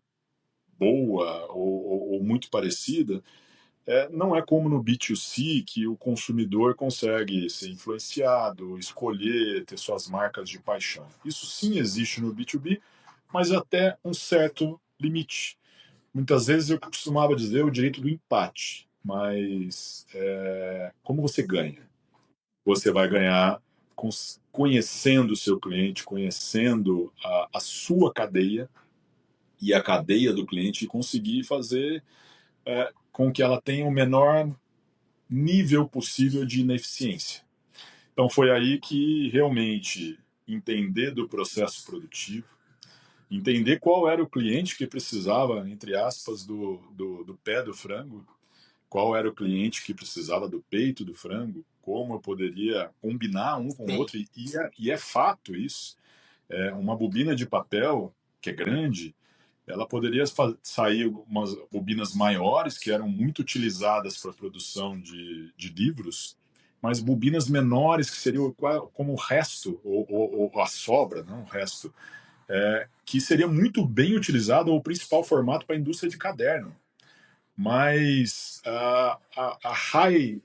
A: boa ou muito parecida, não é como no B2C que o consumidor consegue ser influenciado, escolher, ter suas marcas de paixão. Isso sim existe no B2B, mas até um certo limite. Muitas vezes eu costumava dizer o direito do empate, mas como você ganha? Você vai ganhar conhecendo o seu cliente, conhecendo a sua cadeia e a cadeia do cliente e conseguir fazer com que ela tenha o menor nível possível de ineficiência. Então foi aí que realmente entender do processo produtivo, entender qual era o cliente que precisava, entre aspas, do pé do frango, qual era o cliente que precisava do peito do frango, como eu poderia combinar um com o
B: Sim.
A: outro, e é fato isso. Uma bobina de papel, que é grande, ela poderia sair umas bobinas maiores, que eram muito utilizadas para a produção de livros, mas bobinas menores, que seriam como o resto, ou a sobra, não o resto, que seria muito bem utilizado, ou o principal formato para a indústria de caderno. Mas a high,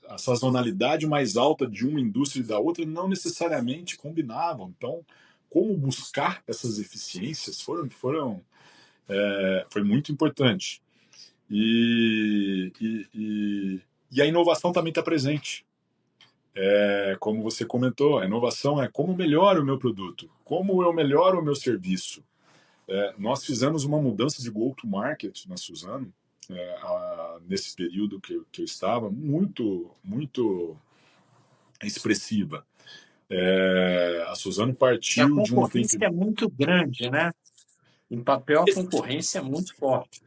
A: a sazonalidade mais alta de uma indústria e da outra não necessariamente combinavam. Então, como buscar essas eficiências foi muito importante. E a inovação também está presente. Como você comentou, a inovação é como melhoro o meu produto, como eu melhoro o meu serviço. Nós fizemos uma mudança de go-to-market na Suzano, nesse período que eu estava, muito, muito expressiva. A Suzano
B: E a
A: partiu de um
B: concorrência é muito grande, né? Em papel, a concorrência é muito forte.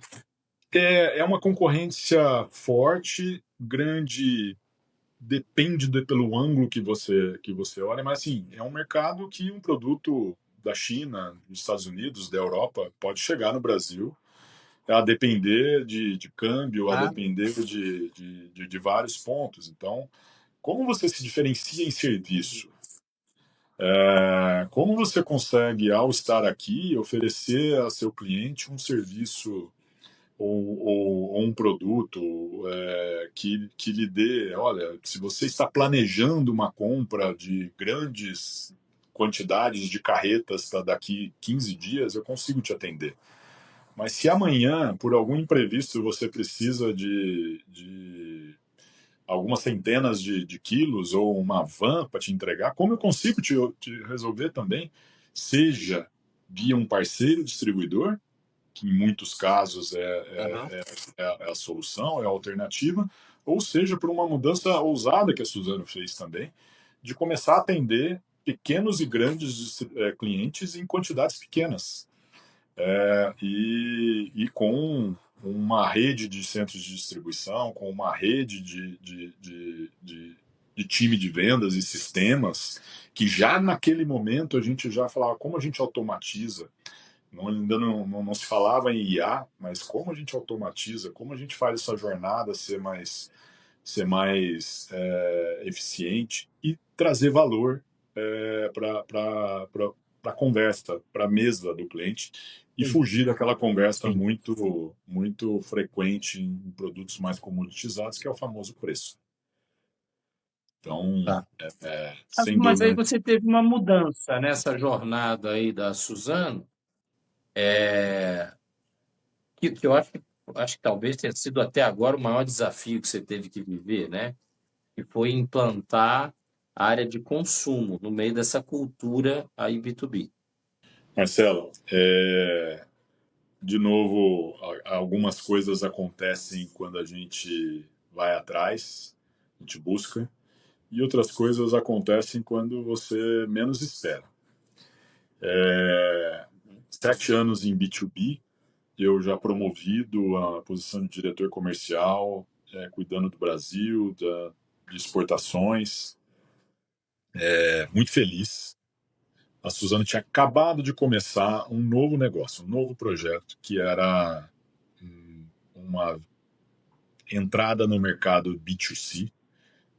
A: É uma concorrência forte, grande, depende pelo ângulo que você olha, mas assim, é um mercado que um produto da China, dos Estados Unidos, da Europa, pode chegar no Brasil, a depender de câmbio, a
B: Ah,
A: depender de vários pontos. Então, como você se diferencia em serviço? Como você consegue, ao estar aqui, oferecer a seu cliente um serviço ou um produto que lhe dê, olha, se você está planejando uma compra de grandes quantidades de carretas para daqui 15 dias, eu consigo te atender. Mas se amanhã, por algum imprevisto, você precisa de algumas centenas de quilos ou uma van para te entregar, como eu consigo te resolver também? Seja via um parceiro distribuidor, que em muitos casos
B: aham.
A: é a solução, é a alternativa, ou seja, por uma mudança ousada que a Suzano fez também, de começar a atender pequenos e grandes clientes em quantidades pequenas. E com uma rede de centros de distribuição, com uma rede de time de vendas e sistemas, que já naquele momento a gente já falava como a gente automatiza. Ainda não se falava em IA, mas como a gente automatiza, como a gente faz essa jornada ser mais eficiente e trazer valor para a conversa, para a mesa do cliente e
B: Sim,
A: fugir daquela conversa
B: sim.
A: muito, muito frequente em produtos mais comoditizados, que é o famoso preço. Então,
B: Tá.
A: sem
B: Mas aí
A: dúvida.
B: você teve uma mudança nessa jornada aí da Suzano, que eu acho que talvez tenha sido até agora o maior desafio que você teve que viver, né? Que foi implantar a área de consumo no meio dessa cultura aí B2B.
A: Marcelo, de novo, algumas coisas acontecem quando a gente vai atrás, a gente busca, e outras coisas acontecem quando você menos espera. 7 anos em B2B, eu já promovido a posição de diretor comercial, cuidando do Brasil, de exportações, muito feliz. A Suzano tinha acabado de começar um novo negócio, um novo projeto, que era uma entrada no mercado B2C,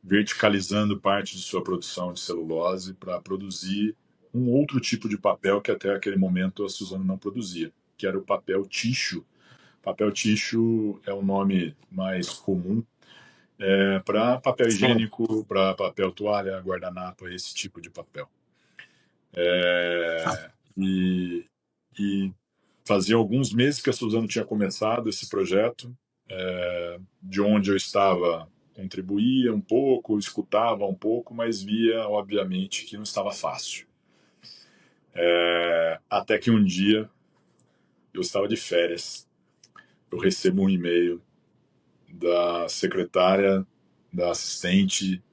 A: verticalizando parte de sua produção de celulose para produzir um outro tipo de papel que até aquele momento a Suzano não produzia, que era o papel tissue. Papel tissue é o nome mais comum para papel
B: Sim.
A: higiênico, para papel toalha, guardanapo, esse tipo de papel. E, e fazia alguns meses que a Suzano tinha começado esse projeto, de onde eu estava, contribuía um pouco, escutava um pouco, mas via, obviamente, que não estava fácil. Até que um dia eu estava de férias, eu recebo um e-mail da secretária, da assistente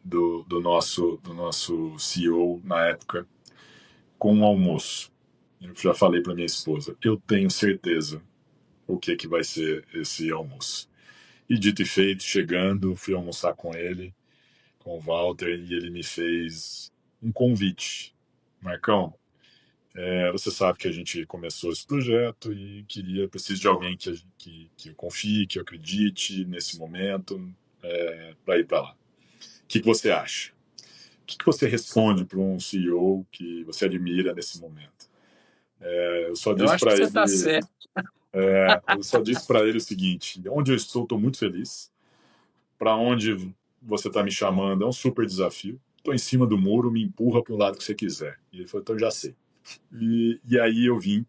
A: do nosso CEO na época, com um almoço. Eu já falei para minha esposa, eu tenho certeza o que vai ser esse almoço. E dito e feito, chegando, fui almoçar com ele, com o Walter, e ele me fez um convite. Marcão, você sabe que a gente começou esse projeto e preciso de alguém que eu confie, que eu acredite nesse momento, para ir para lá. O que você acha? O que você responde para um CEO que você admira nesse momento? Eu só
B: Eu
A: disse
B: acho que
A: para
B: você
A: ele,
B: está certo.
A: eu só disse para ele o seguinte: onde eu estou muito feliz. Para onde você está me chamando é um super desafio. Estou em cima do muro, me empurra para o lado que você quiser. E ele falou, então já sei. E aí eu vim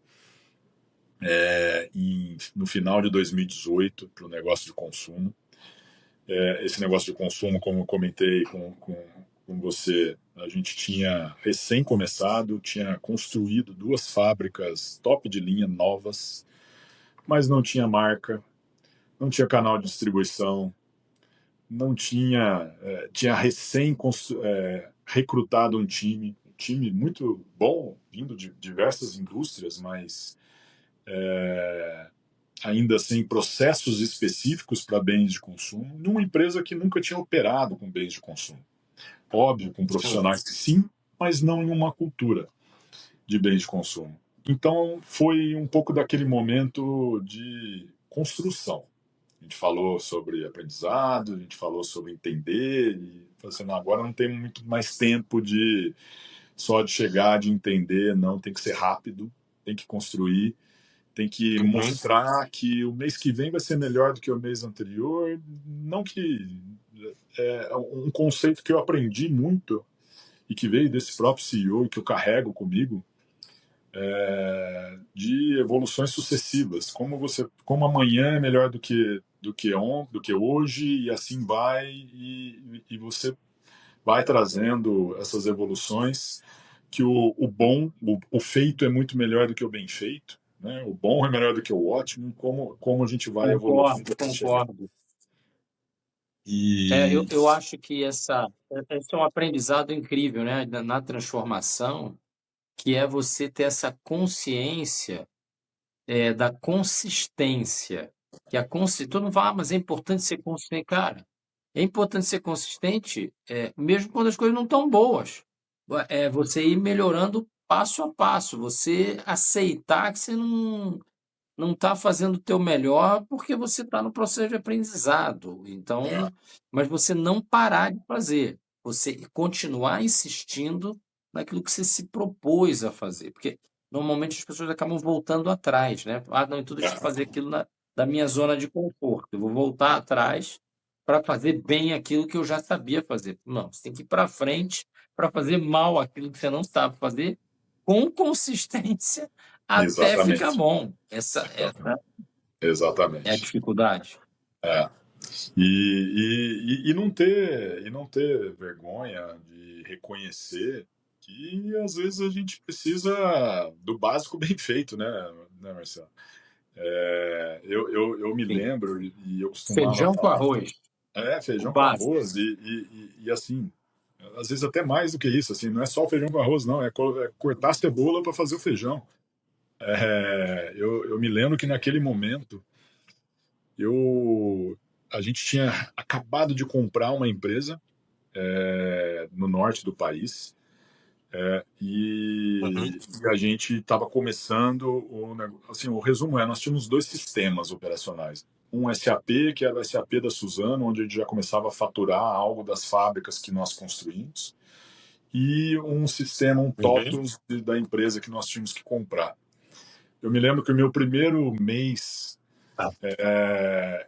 A: no final de 2018 para o negócio de consumo. Esse negócio de consumo, como eu comentei com você, a gente tinha recém começado, tinha construído 2 fábricas top de linha novas, mas não tinha marca, não tinha canal de distribuição, não tinha, tinha recém recrutado um time muito bom, vindo de diversas indústrias, mas ainda sem processos específicos para bens de consumo, numa empresa que nunca tinha operado com bens de consumo. Óbvio, com profissionais que sim, mas não em uma cultura de bens de consumo. Então, foi um pouco daquele momento de construção. A gente falou sobre aprendizado, a gente falou sobre entender, e falou assim, não, agora não tem muito mais tempo só de chegar, de entender, não, tem que ser rápido, tem que construir, tem que mostrar que o mês que vem vai ser melhor do que o mês anterior, não que é um conceito que eu aprendi muito e que veio desse próprio CEO e que eu carrego comigo, de evoluções sucessivas, como amanhã é melhor do que hoje, e assim vai, e você vai trazendo essas evoluções, que o feito é muito melhor do que o bem feito, né? O bom é melhor do que o ótimo, como a gente vai evoluindo.
B: Concordo.
A: E
B: Eu acho que esse é um aprendizado incrível, né, na transformação, que é você ter essa consciência da consistência. Que todo mundo fala, mas é importante ser consistente. Cara, é importante ser consistente, mesmo quando as coisas não estão boas. É você ir melhorando passo a passo, você aceitar que você não está fazendo o teu melhor porque você está no processo de aprendizado. Então, mas você não parar de fazer, você continuar insistindo naquilo que você se propôs a fazer, porque normalmente as pessoas acabam voltando atrás, né? Ah, não, então deixa eu fazer aquilo da minha zona de conforto, eu vou voltar atrás para fazer bem aquilo que eu já sabia fazer. Não, você tem que ir para frente para fazer mal aquilo que você não sabe fazer com consistência até ficar
A: exatamente,
B: bom. Essa é a
A: exatamente.
B: dificuldade.
A: É. E não ter vergonha de reconhecer que às vezes a gente precisa do básico bem feito, né, Marcelo? Eu me
B: Sim.
A: lembro e eu costumava
B: Feijão com
A: falar,
B: arroz, o
A: feijão com
B: básico.
A: arroz e assim, às vezes até mais do que isso, assim, não é só o feijão com arroz, não, é cortar a cebola para fazer o feijão. Eu me lembro que naquele momento eu a gente tinha acabado de comprar uma empresa no norte do país, e a gente estava começando assim, o resumo nós tínhamos 2 sistemas operacionais. Um SAP, que era o SAP da Suzano, onde a gente já começava a faturar algo das fábricas que nós construímos, e um sistema, um TOTUS da empresa que nós tínhamos que comprar. Eu me lembro que o meu primeiro mês,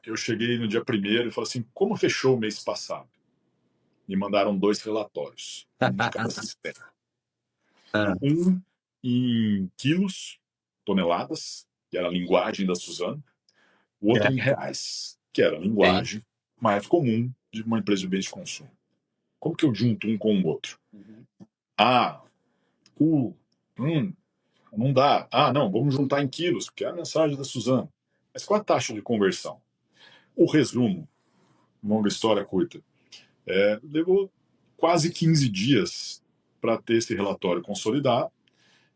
A: eu cheguei no dia 1º e falei assim, como fechou o mês passado? Me mandaram 2 relatórios, um de cada sistema. Um em quilos, toneladas, que era a linguagem da Suzano, o outro em reais, que era a linguagem mais comum de uma empresa de bens de consumo. Como que eu junto um com o outro? Ah, não dá. Ah, não, vamos juntar em quilos, que é a mensagem da Suzano. Mas qual a taxa de conversão? o resumo, longa história curta, levou quase 15 dias para ter esse relatório consolidado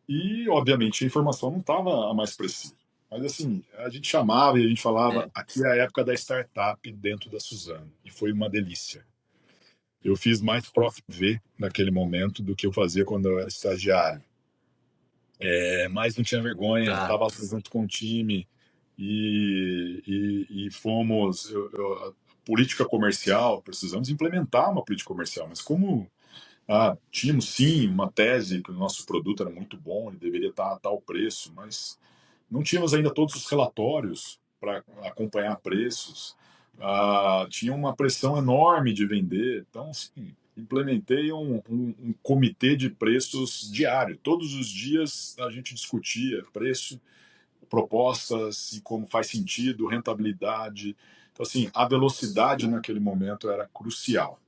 A: e, obviamente, a informação não estava a mais precisa. Mas, assim, a gente chamava e a gente falava, aqui é a época da startup dentro da Suzano. E foi uma delícia. Eu fiz mais Profit V naquele momento do que eu fazia quando eu era estagiário. Mas não tinha vergonha,
B: Tá.
A: estava junto com o time e fomos... política comercial, precisamos implementar uma política comercial, mas como tínhamos sim uma tese que o nosso produto era muito bom, ele deveria estar a tal preço, mas não tínhamos ainda todos os relatórios para acompanhar preços. Tinha uma pressão enorme de vender. Então, sim, implementei um comitê de preços diário. Todos os dias a gente discutia preço, propostas e como faz sentido, rentabilidade. Então, assim, a velocidade naquele momento era crucial.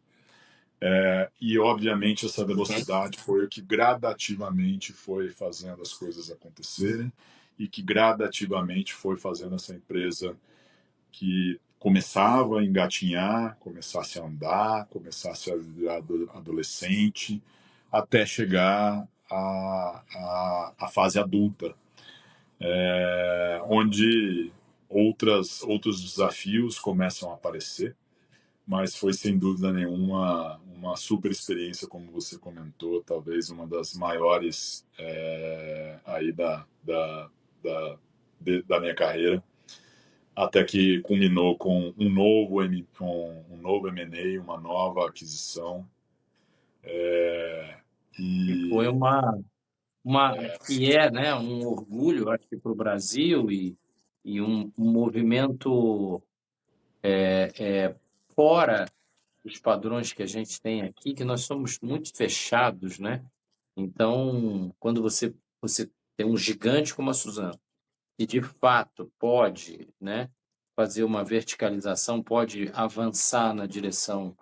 A: E, obviamente, essa velocidade foi o que gradativamente foi fazendo as coisas acontecerem e que gradativamente foi fazendo essa empresa que começava a engatinhar, começasse a andar, começasse a virar adolescente, até chegar à fase adulta, onde outros desafios começam a aparecer, mas foi sem dúvida nenhuma uma super experiência, como você comentou, talvez uma das maiores aí da minha carreira, até que culminou com um novo M&A, uma nova aquisição.
B: E foi
A: E
B: que é, né, um orgulho, acho que para o Brasil e um movimento fora dos padrões que a gente tem aqui, que nós somos muito fechados, né? Então, quando você tem um gigante como a Suzano, que de fato pode, né, fazer uma verticalização, pode avançar na direção,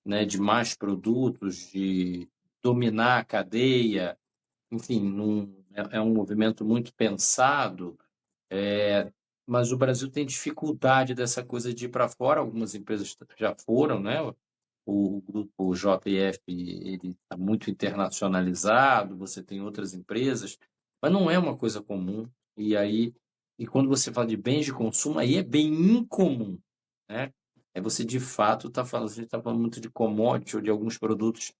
B: né, de mais produtos, de dominar a cadeia, enfim, é um movimento muito pensado, mas o Brasil tem dificuldade dessa coisa de ir para fora. Algumas empresas já foram, né? O grupo JF ele está muito internacionalizado, você tem outras empresas, mas não é uma coisa comum. E quando você fala de bens de consumo, aí é bem incomum, né? Você de fato está falando, a gente está falando muito de commodity ou de alguns produtos,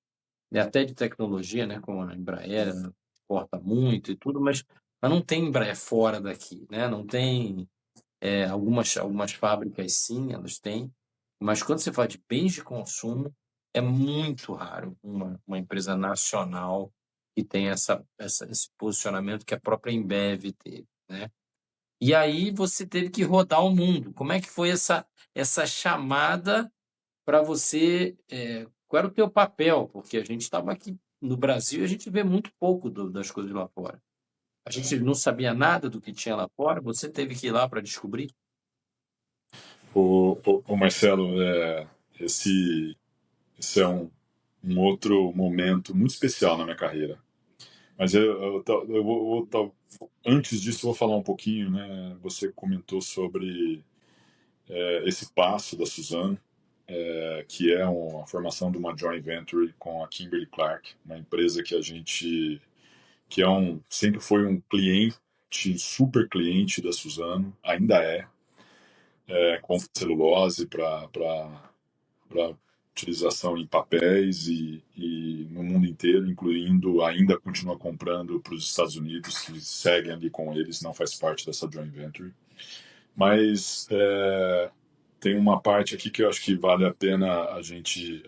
B: né, até de tecnologia, né? Como a Embraer, ela exporta muito e tudo, mas não tem Embraer fora daqui, né? Não tem algumas fábricas, sim, elas têm, mas quando você fala de bens de consumo, é muito raro uma empresa nacional que tem esse posicionamento que a própria Embev teve, né? E aí você teve que rodar o mundo. Como é que foi essa chamada para você? Qual era o teu papel? Porque a gente estava aqui no Brasil e a gente vê muito pouco das coisas lá fora. A gente não sabia nada do que tinha lá fora, você teve que ir lá para descobrir.
A: o Marcelo, esse é um outro momento muito especial na minha carreira. Mas antes disso, eu vou falar um pouquinho, né? Você comentou sobre esse passo da Suzano, que é a formação de uma joint venture com a Kimberly-Clark, uma empresa que a gente, sempre foi um cliente, super cliente da Suzano, ainda com celulose para utilização em papéis e no mundo inteiro, incluindo, ainda continua comprando para os Estados Unidos, que seguem ali com eles, não faz parte dessa joint venture. Mas tem uma parte aqui que eu acho que vale a pena a gente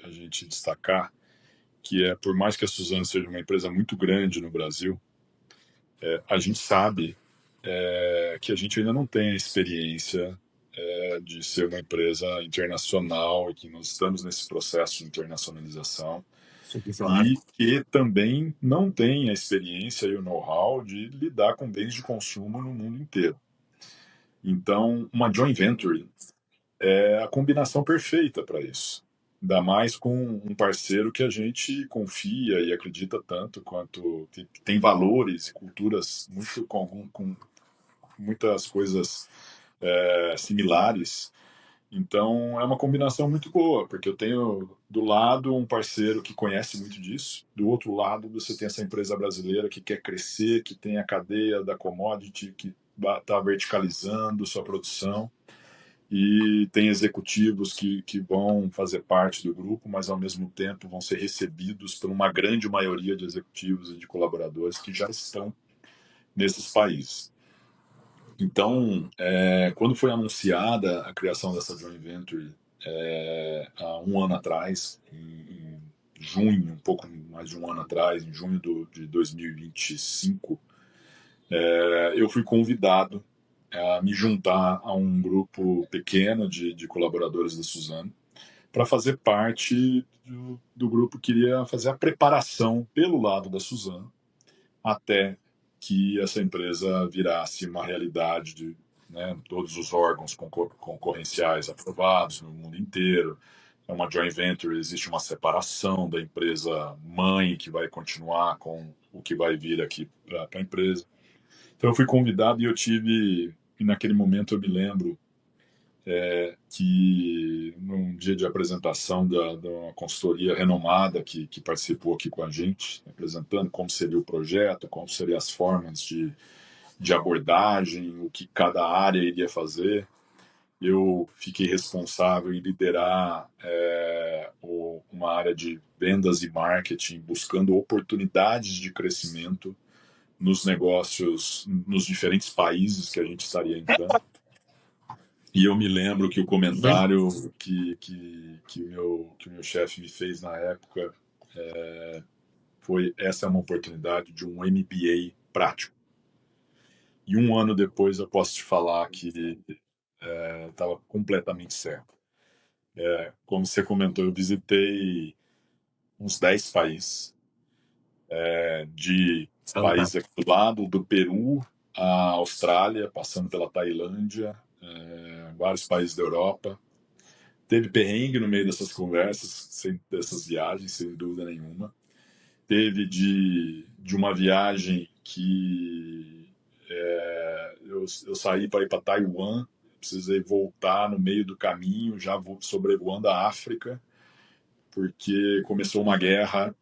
A: destacar, que por mais que a Suzano seja uma empresa muito grande no Brasil, a gente sabe que a gente ainda não tem a experiência de ser uma empresa internacional e que nós estamos nesse processo de internacionalização e que também não tem a experiência e o know-how de lidar com bens de consumo no mundo inteiro. Então, uma joint venture é a combinação perfeita para isso. Ainda mais com um parceiro que a gente confia e acredita tanto, quanto tem valores e culturas muito com muitas coisas similares. Então, é uma combinação muito boa, porque eu tenho do lado um parceiro que conhece muito disso, do outro lado você tem essa empresa brasileira que quer crescer, que tem a cadeia da commodity, que está verticalizando sua produção, e tem executivos que vão fazer parte do grupo, mas ao mesmo tempo vão ser recebidos por uma grande maioria de executivos e de colaboradores que já estão nesses países. Então, quando foi anunciada a criação dessa joint venture há um ano atrás, em junho, um pouco mais de um ano atrás, em junho de 2025, eu fui convidado a me juntar a um grupo pequeno de colaboradores da Suzano para fazer parte do grupo que iria fazer a preparação pelo lado da Suzano até que essa empresa virasse uma realidade de, né, todos os órgãos concorrenciais aprovados no mundo inteiro. É uma joint venture, existe uma separação da empresa mãe que vai continuar com o que vai vir aqui para a empresa. Então eu fui convidado e naquele momento eu me lembro que num dia de apresentação da uma consultoria renomada que participou aqui com a gente, apresentando como seria o projeto, como seriam as formas de abordagem, o que cada área iria fazer, eu fiquei responsável em liderar uma área de vendas e marketing, buscando oportunidades de crescimento nos negócios, nos diferentes países que a gente estaria entrando. E eu me lembro que o comentário que o meu chefe me fez na época foi: essa é uma oportunidade de um MBA prático. E um ano depois eu posso te falar que estava completamente certo. Como você comentou, eu visitei uns 10 países, de países aqui do lado, do Peru à Austrália, passando pela Tailândia, vários países da Europa. Teve perrengue no meio dessas conversas, dessas viagens, sem dúvida nenhuma. Teve de uma viagem que eu saí para ir para Taiwan, precisei voltar no meio do caminho, já sobrevoando a África, porque começou uma guerra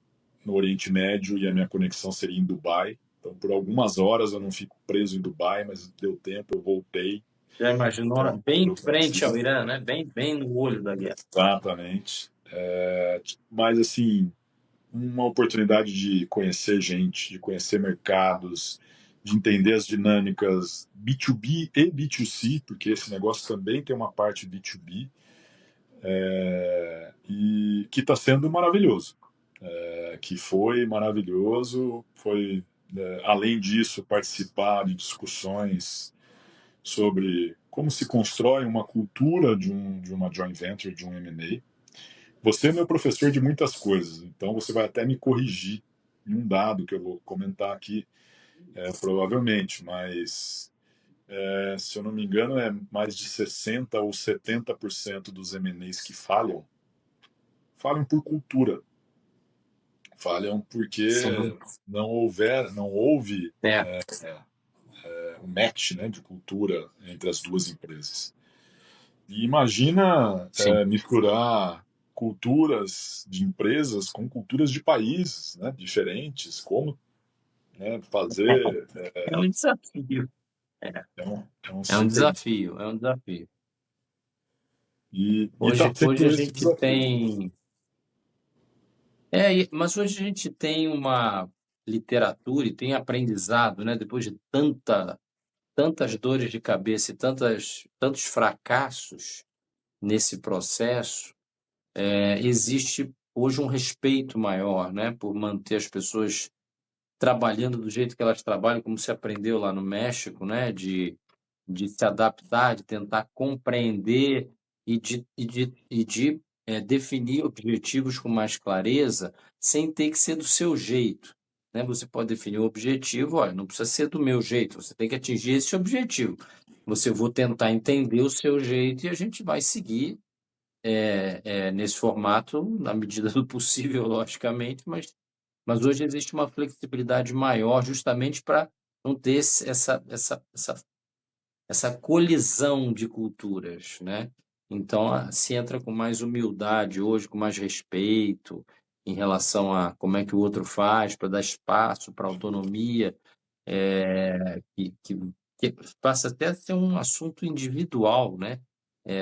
A: no Oriente Médio e a minha conexão seria em Dubai. Então, por algumas horas eu não fico preso em Dubai, mas deu tempo, eu voltei.
B: Já imaginou,
A: Então,
B: bem em
A: eu
B: frente ao
A: preciso-
B: Irã, né? Bem no olho da guerra.
A: Exatamente. Mas, assim, uma oportunidade de conhecer gente, de conhecer mercados, de entender as dinâmicas B2B e B2C, porque esse negócio também tem uma parte B2B, e que está sendo maravilhoso. Que foi maravilhoso, foi, além disso, participar de discussões sobre como se constrói uma cultura de uma joint venture, de um M&A. Você é meu professor de muitas coisas, então você vai até me corrigir em um dado que eu vou comentar aqui, provavelmente, mas se eu não me engano, mais de 60% ou 70% dos M&As que falham por cultura. Falham porque
B: Sim.
A: não houve
B: É,
A: um match, né, de cultura entre as duas empresas. E imagina
B: sim.
A: misturar culturas de empresas com culturas de países, né, diferentes, como, né, fazer.
B: É um desafio. É,
A: É um
B: é um
A: super.
B: desafio, é um desafio.
A: E está
B: Hoje
A: sendo
B: a
A: esse
B: gente
A: desafio.
B: tem. Mas hoje a gente tem uma literatura e tem aprendizado, né? Depois de tantas dores de cabeça e tantos fracassos nesse processo, existe hoje um respeito maior, né? Por manter as pessoas trabalhando do jeito que elas trabalham, como se aprendeu lá no México, né? De se adaptar, de tentar compreender e de definir objetivos com mais clareza, sem ter que ser do seu jeito, né? Você pode definir o objetivo, olha, não precisa ser do meu jeito, você tem que atingir esse objetivo. Você vou tentar entender o seu jeito e a gente vai seguir nesse formato, na medida do possível, logicamente, mas hoje existe uma flexibilidade maior justamente para não ter essa colisão de culturas, né? Então, se entra com mais humildade hoje, com mais respeito em relação a como é que o outro faz para dar espaço para autonomia, que passa até a ser um assunto individual, né?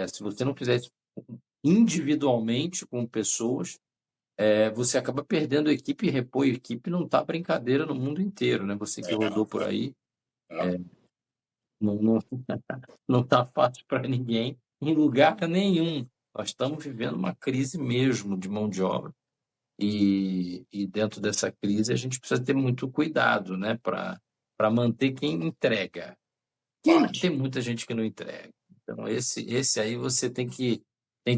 B: Se você não fizer isso individualmente com pessoas, você acaba perdendo a equipe, e repor a equipe não tá brincadeira no mundo inteiro, né? Você que rodou por aí,
A: É,
B: não, não tá fácil para ninguém, em lugar nenhum. Nós estamos vivendo uma crise mesmo de mão de obra. E dentro dessa crise a gente precisa ter muito cuidado, né, para manter quem entrega. Tem muita gente que não entrega. Então, esse aí você tem que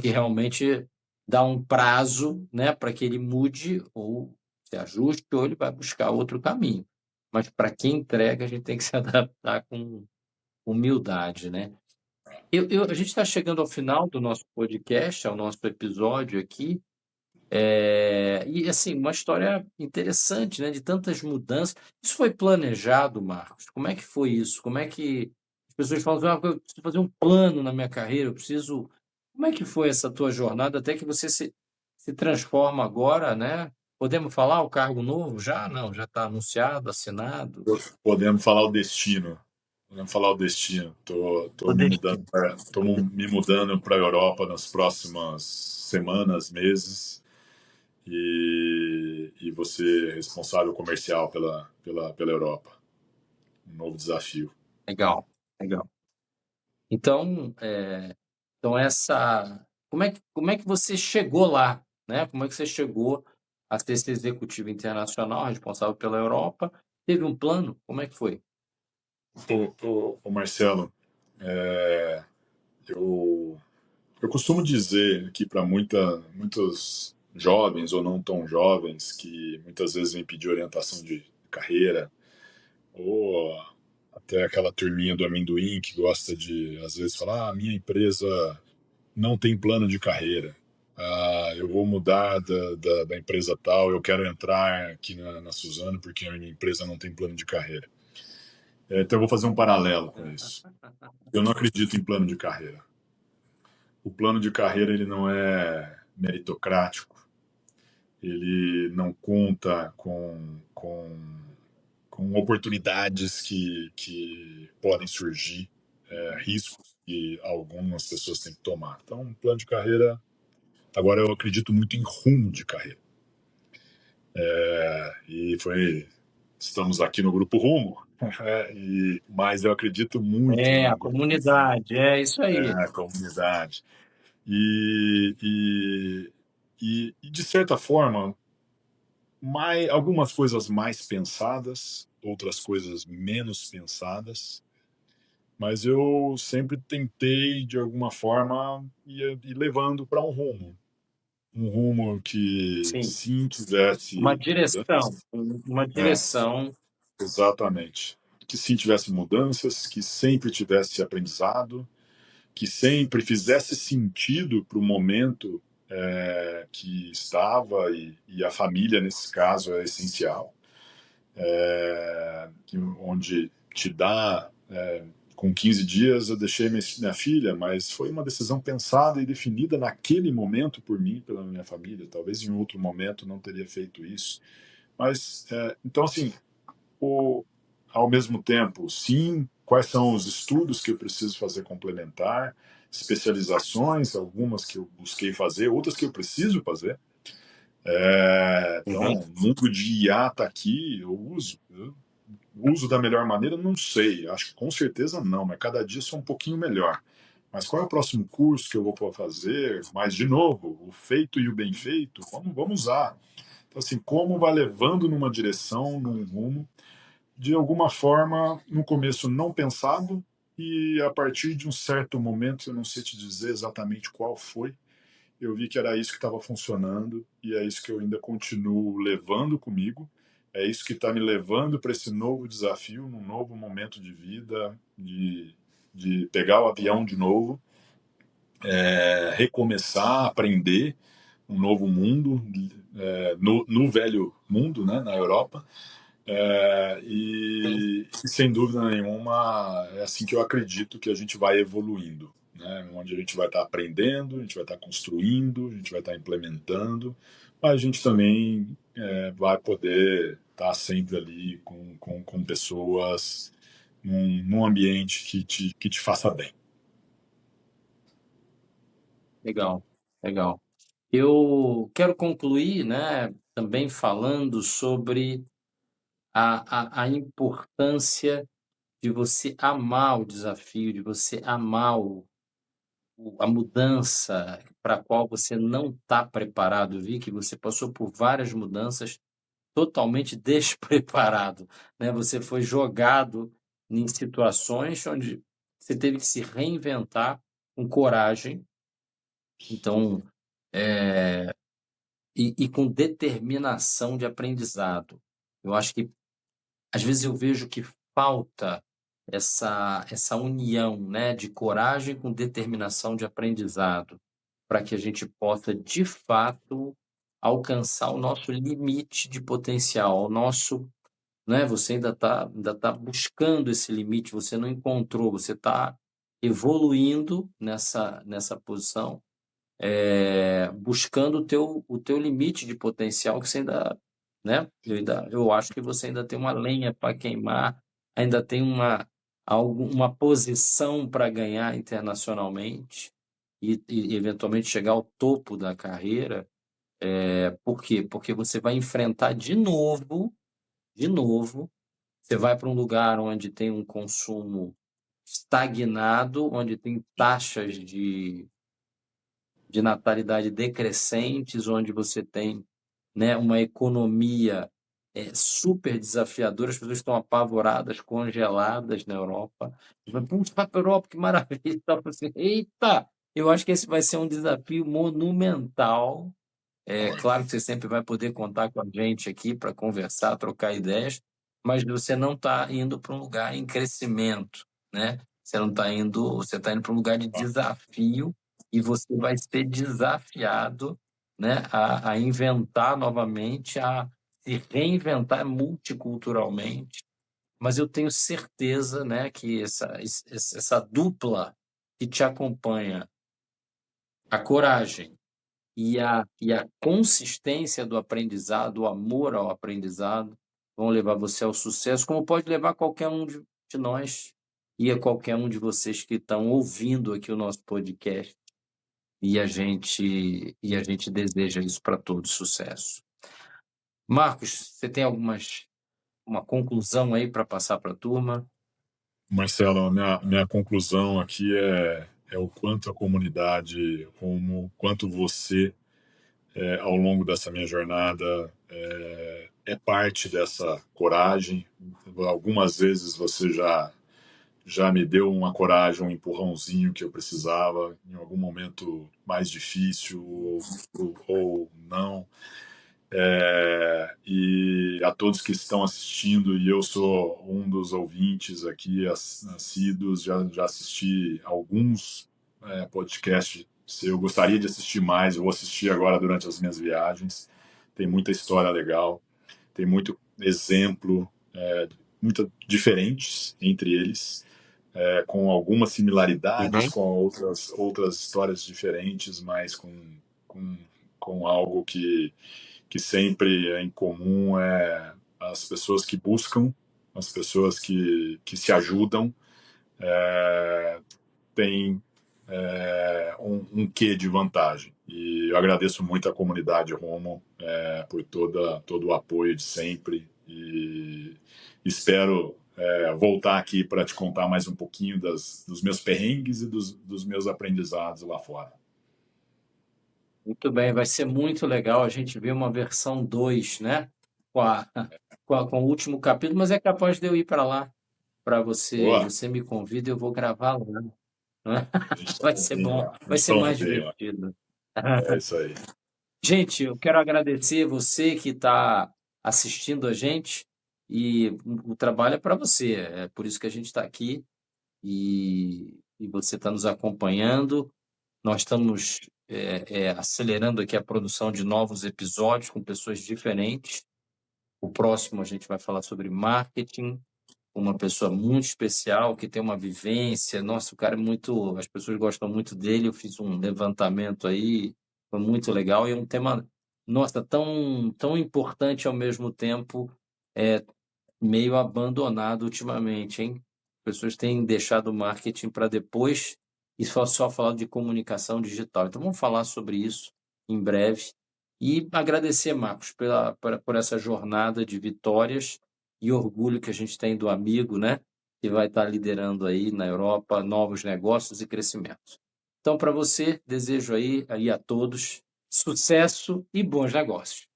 B: realmente dar um prazo, né, para que ele mude ou se ajuste ou ele vai buscar outro caminho. Mas para quem entrega, a gente tem que se adaptar com humildade, né? A gente está chegando ao final do nosso podcast, ao nosso episódio aqui. E assim, uma história interessante, né, de tantas mudanças. Isso foi planejado, Marcos? Como é que foi isso? Como é que as pessoas falam, eu preciso fazer um plano na minha carreira, eu preciso. Como é que foi essa tua jornada até que você se transforma agora, né? Podemos falar o cargo novo? Já? Não, já está anunciado, assinado.
A: podemos falar o destino. Podemos falar o destino.
B: O destino.
A: Tô me mudando para a Europa nas próximas semanas, meses. E você é responsável comercial pela Europa. Um novo desafio.
B: Legal, legal. Então, como é que você chegou lá, né? Como é que você chegou a ser esse executivo internacional responsável pela Europa? Teve um plano? Como é que foi?
A: Ô, Marcelo, é, eu, eu costumo dizer aqui para muitos jovens ou não tão jovens que muitas vezes vêm pedir orientação de carreira, ou até aquela turminha do amendoim que gosta de, às vezes, falar: a minha empresa não tem plano de carreira. Eu vou mudar da empresa tal, eu quero entrar aqui na Suzano porque a minha empresa não tem plano de carreira. Então eu vou fazer um paralelo com isso. Eu não acredito em plano de carreira. O plano de carreira ele não é meritocrático, ele não conta com oportunidades que podem surgir, riscos que algumas pessoas têm que tomar. Então, um plano de carreira, agora eu acredito muito em rumo de carreira. Estamos aqui no Grupo Rumo, mas eu acredito muito
B: A
A: no Grupo
B: comunidade, é isso aí.
A: Comunidade. E, e, e, de certa forma, algumas coisas mais pensadas, outras coisas menos pensadas, mas eu sempre tentei, de alguma forma, ir levando para um rumo que
B: Sim,
A: sim
B: uma
A: tivesse
B: direção,
A: mudanças,
B: uma
A: né?
B: direção.
A: Exatamente. Que sim tivesse mudanças, que sempre tivesse aprendizado, que sempre fizesse sentido para o momento que estava, e a família, nesse caso, é essencial. Onde te dá. Com 15 dias eu deixei minha filha, mas foi uma decisão pensada e definida naquele momento por mim, pela minha família. Talvez em outro momento não teria feito isso. Mas, então, assim, ao mesmo tempo, sim, quais são os estudos que eu preciso fazer complementar, especializações, algumas que eu busquei fazer, outras que eu preciso fazer.
B: Uhum.
A: Então, o mundo de IA está aqui, eu uso. Uso da melhor maneira? Não sei, acho que com certeza não, mas cada dia sou um pouquinho melhor. Mas qual é o próximo curso que eu vou fazer? Mas, de novo, o feito e o bem feito, vamos usar. Então, assim, como vai levando numa direção, num rumo, de alguma forma, no começo não pensado, e a partir de um certo momento, eu não sei te dizer exatamente qual foi, eu vi que era isso que estava funcionando, e é isso que eu ainda continuo levando comigo, é isso que está me levando para esse novo desafio, num novo momento de vida, de pegar o avião de novo, recomeçar, aprender um novo mundo, no velho mundo, né, na Europa. E sem dúvida nenhuma é assim que eu acredito que a gente vai evoluindo, né? Onde a gente vai estar aprendendo, a gente vai estar construindo, a gente vai estar implementando, mas a gente também vai poder estar sempre ali com pessoas num ambiente que te faça bem.
B: Legal, legal. Eu quero concluir, né, também falando sobre a importância de você amar o desafio, de você amar a mudança para a qual você não está preparado. Eu vi que você passou por várias mudanças totalmente despreparado, né? Você foi jogado em situações onde você teve que se reinventar com coragem, então, e com determinação de aprendizado. Eu acho que, às vezes, eu vejo que falta essa união, né, de coragem com determinação de aprendizado, para que a gente possa, de fato, alcançar o nosso limite de potencial, o nosso, né, você ainda tá buscando esse limite, você não encontrou, você está evoluindo nessa posição, buscando o teu limite de potencial que você ainda, né, eu acho que você ainda tem uma lenha para queimar, ainda tem uma posição para ganhar internacionalmente e eventualmente chegar ao topo da carreira. Por quê? Porque você vai enfrentar de novo, você vai para um lugar onde tem um consumo estagnado, onde tem taxas de natalidade decrescentes, onde você tem, né, uma economia super desafiadora, as pessoas estão apavoradas, congeladas na Europa. Vamos para a Europa, que maravilha! Então, assim, eita! Eu acho que esse vai ser um desafio monumental. Claro que você sempre vai poder contar com a gente aqui para conversar, trocar ideias, mas você não está indo para um lugar em crescimento, né? Você está indo para um lugar de desafio e você vai ser desafiado, né, a inventar novamente, a se reinventar multiculturalmente. Mas eu tenho certeza, né, que essa dupla que te acompanha, a coragem e a consistência do aprendizado, o amor ao aprendizado, vão levar você ao sucesso, como pode levar qualquer um de nós e a qualquer um de vocês que estão ouvindo aqui o nosso podcast. E a gente deseja isso para todos, sucesso. Marcos, você tem uma conclusão aí para passar para a turma?
A: Marcelo, a minha conclusão aqui é o quanto a comunidade, quanto você, ao longo dessa minha jornada, é parte dessa coragem. Algumas vezes você já me deu uma coragem, um empurrãozinho que eu precisava em algum momento mais difícil ou não. E a todos que estão assistindo, e eu sou um dos ouvintes aqui, assíduos, já assisti alguns podcasts. Se eu gostaria de assistir mais, eu vou assistir agora durante as minhas viagens. Tem muita história legal, tem muito exemplo, muito diferentes entre eles, com algumas similaridades com outras histórias diferentes, mas com algo que sempre é em comum, as pessoas que buscam, as pessoas que se ajudam, têm um quê de vantagem. E eu agradeço muito a comunidade Homo por todo o apoio de sempre e espero voltar aqui para te contar mais um pouquinho dos meus perrengues e dos meus aprendizados lá fora.
B: Muito bem, vai ser muito legal a gente ver uma versão 2, né? Com o último capítulo, mas é capaz de eu ir para lá para você.
A: Boa,
B: Você me convida, eu vou gravar lá, né?
A: a gente
B: Vai ser bom,
A: a
B: vai
A: gente
B: ser mais
A: convém, ó.
B: divertido.
A: É isso aí.
B: Gente, eu quero agradecer você que está assistindo a gente e o trabalho é para você. É por isso que a gente está aqui e você está nos acompanhando. Nós estamos acelerando aqui a produção de novos episódios com pessoas diferentes. O próximo a gente vai falar sobre marketing uma pessoa muito especial, que tem uma vivência. Nossa, o cara é muito... As pessoas gostam muito dele. Eu fiz um levantamento aí, foi muito legal. E é um tema, nossa, tão importante ao mesmo tempo, meio abandonado ultimamente, hein? As pessoas têm deixado o marketing para depois e só falar de comunicação digital. Então, vamos falar sobre isso em breve. E agradecer, Marcos, por essa jornada de vitórias e orgulho que a gente tem do amigo, né? Que vai estar liderando aí na Europa novos negócios e crescimento. Então, para você, desejo aí a todos sucesso e bons negócios.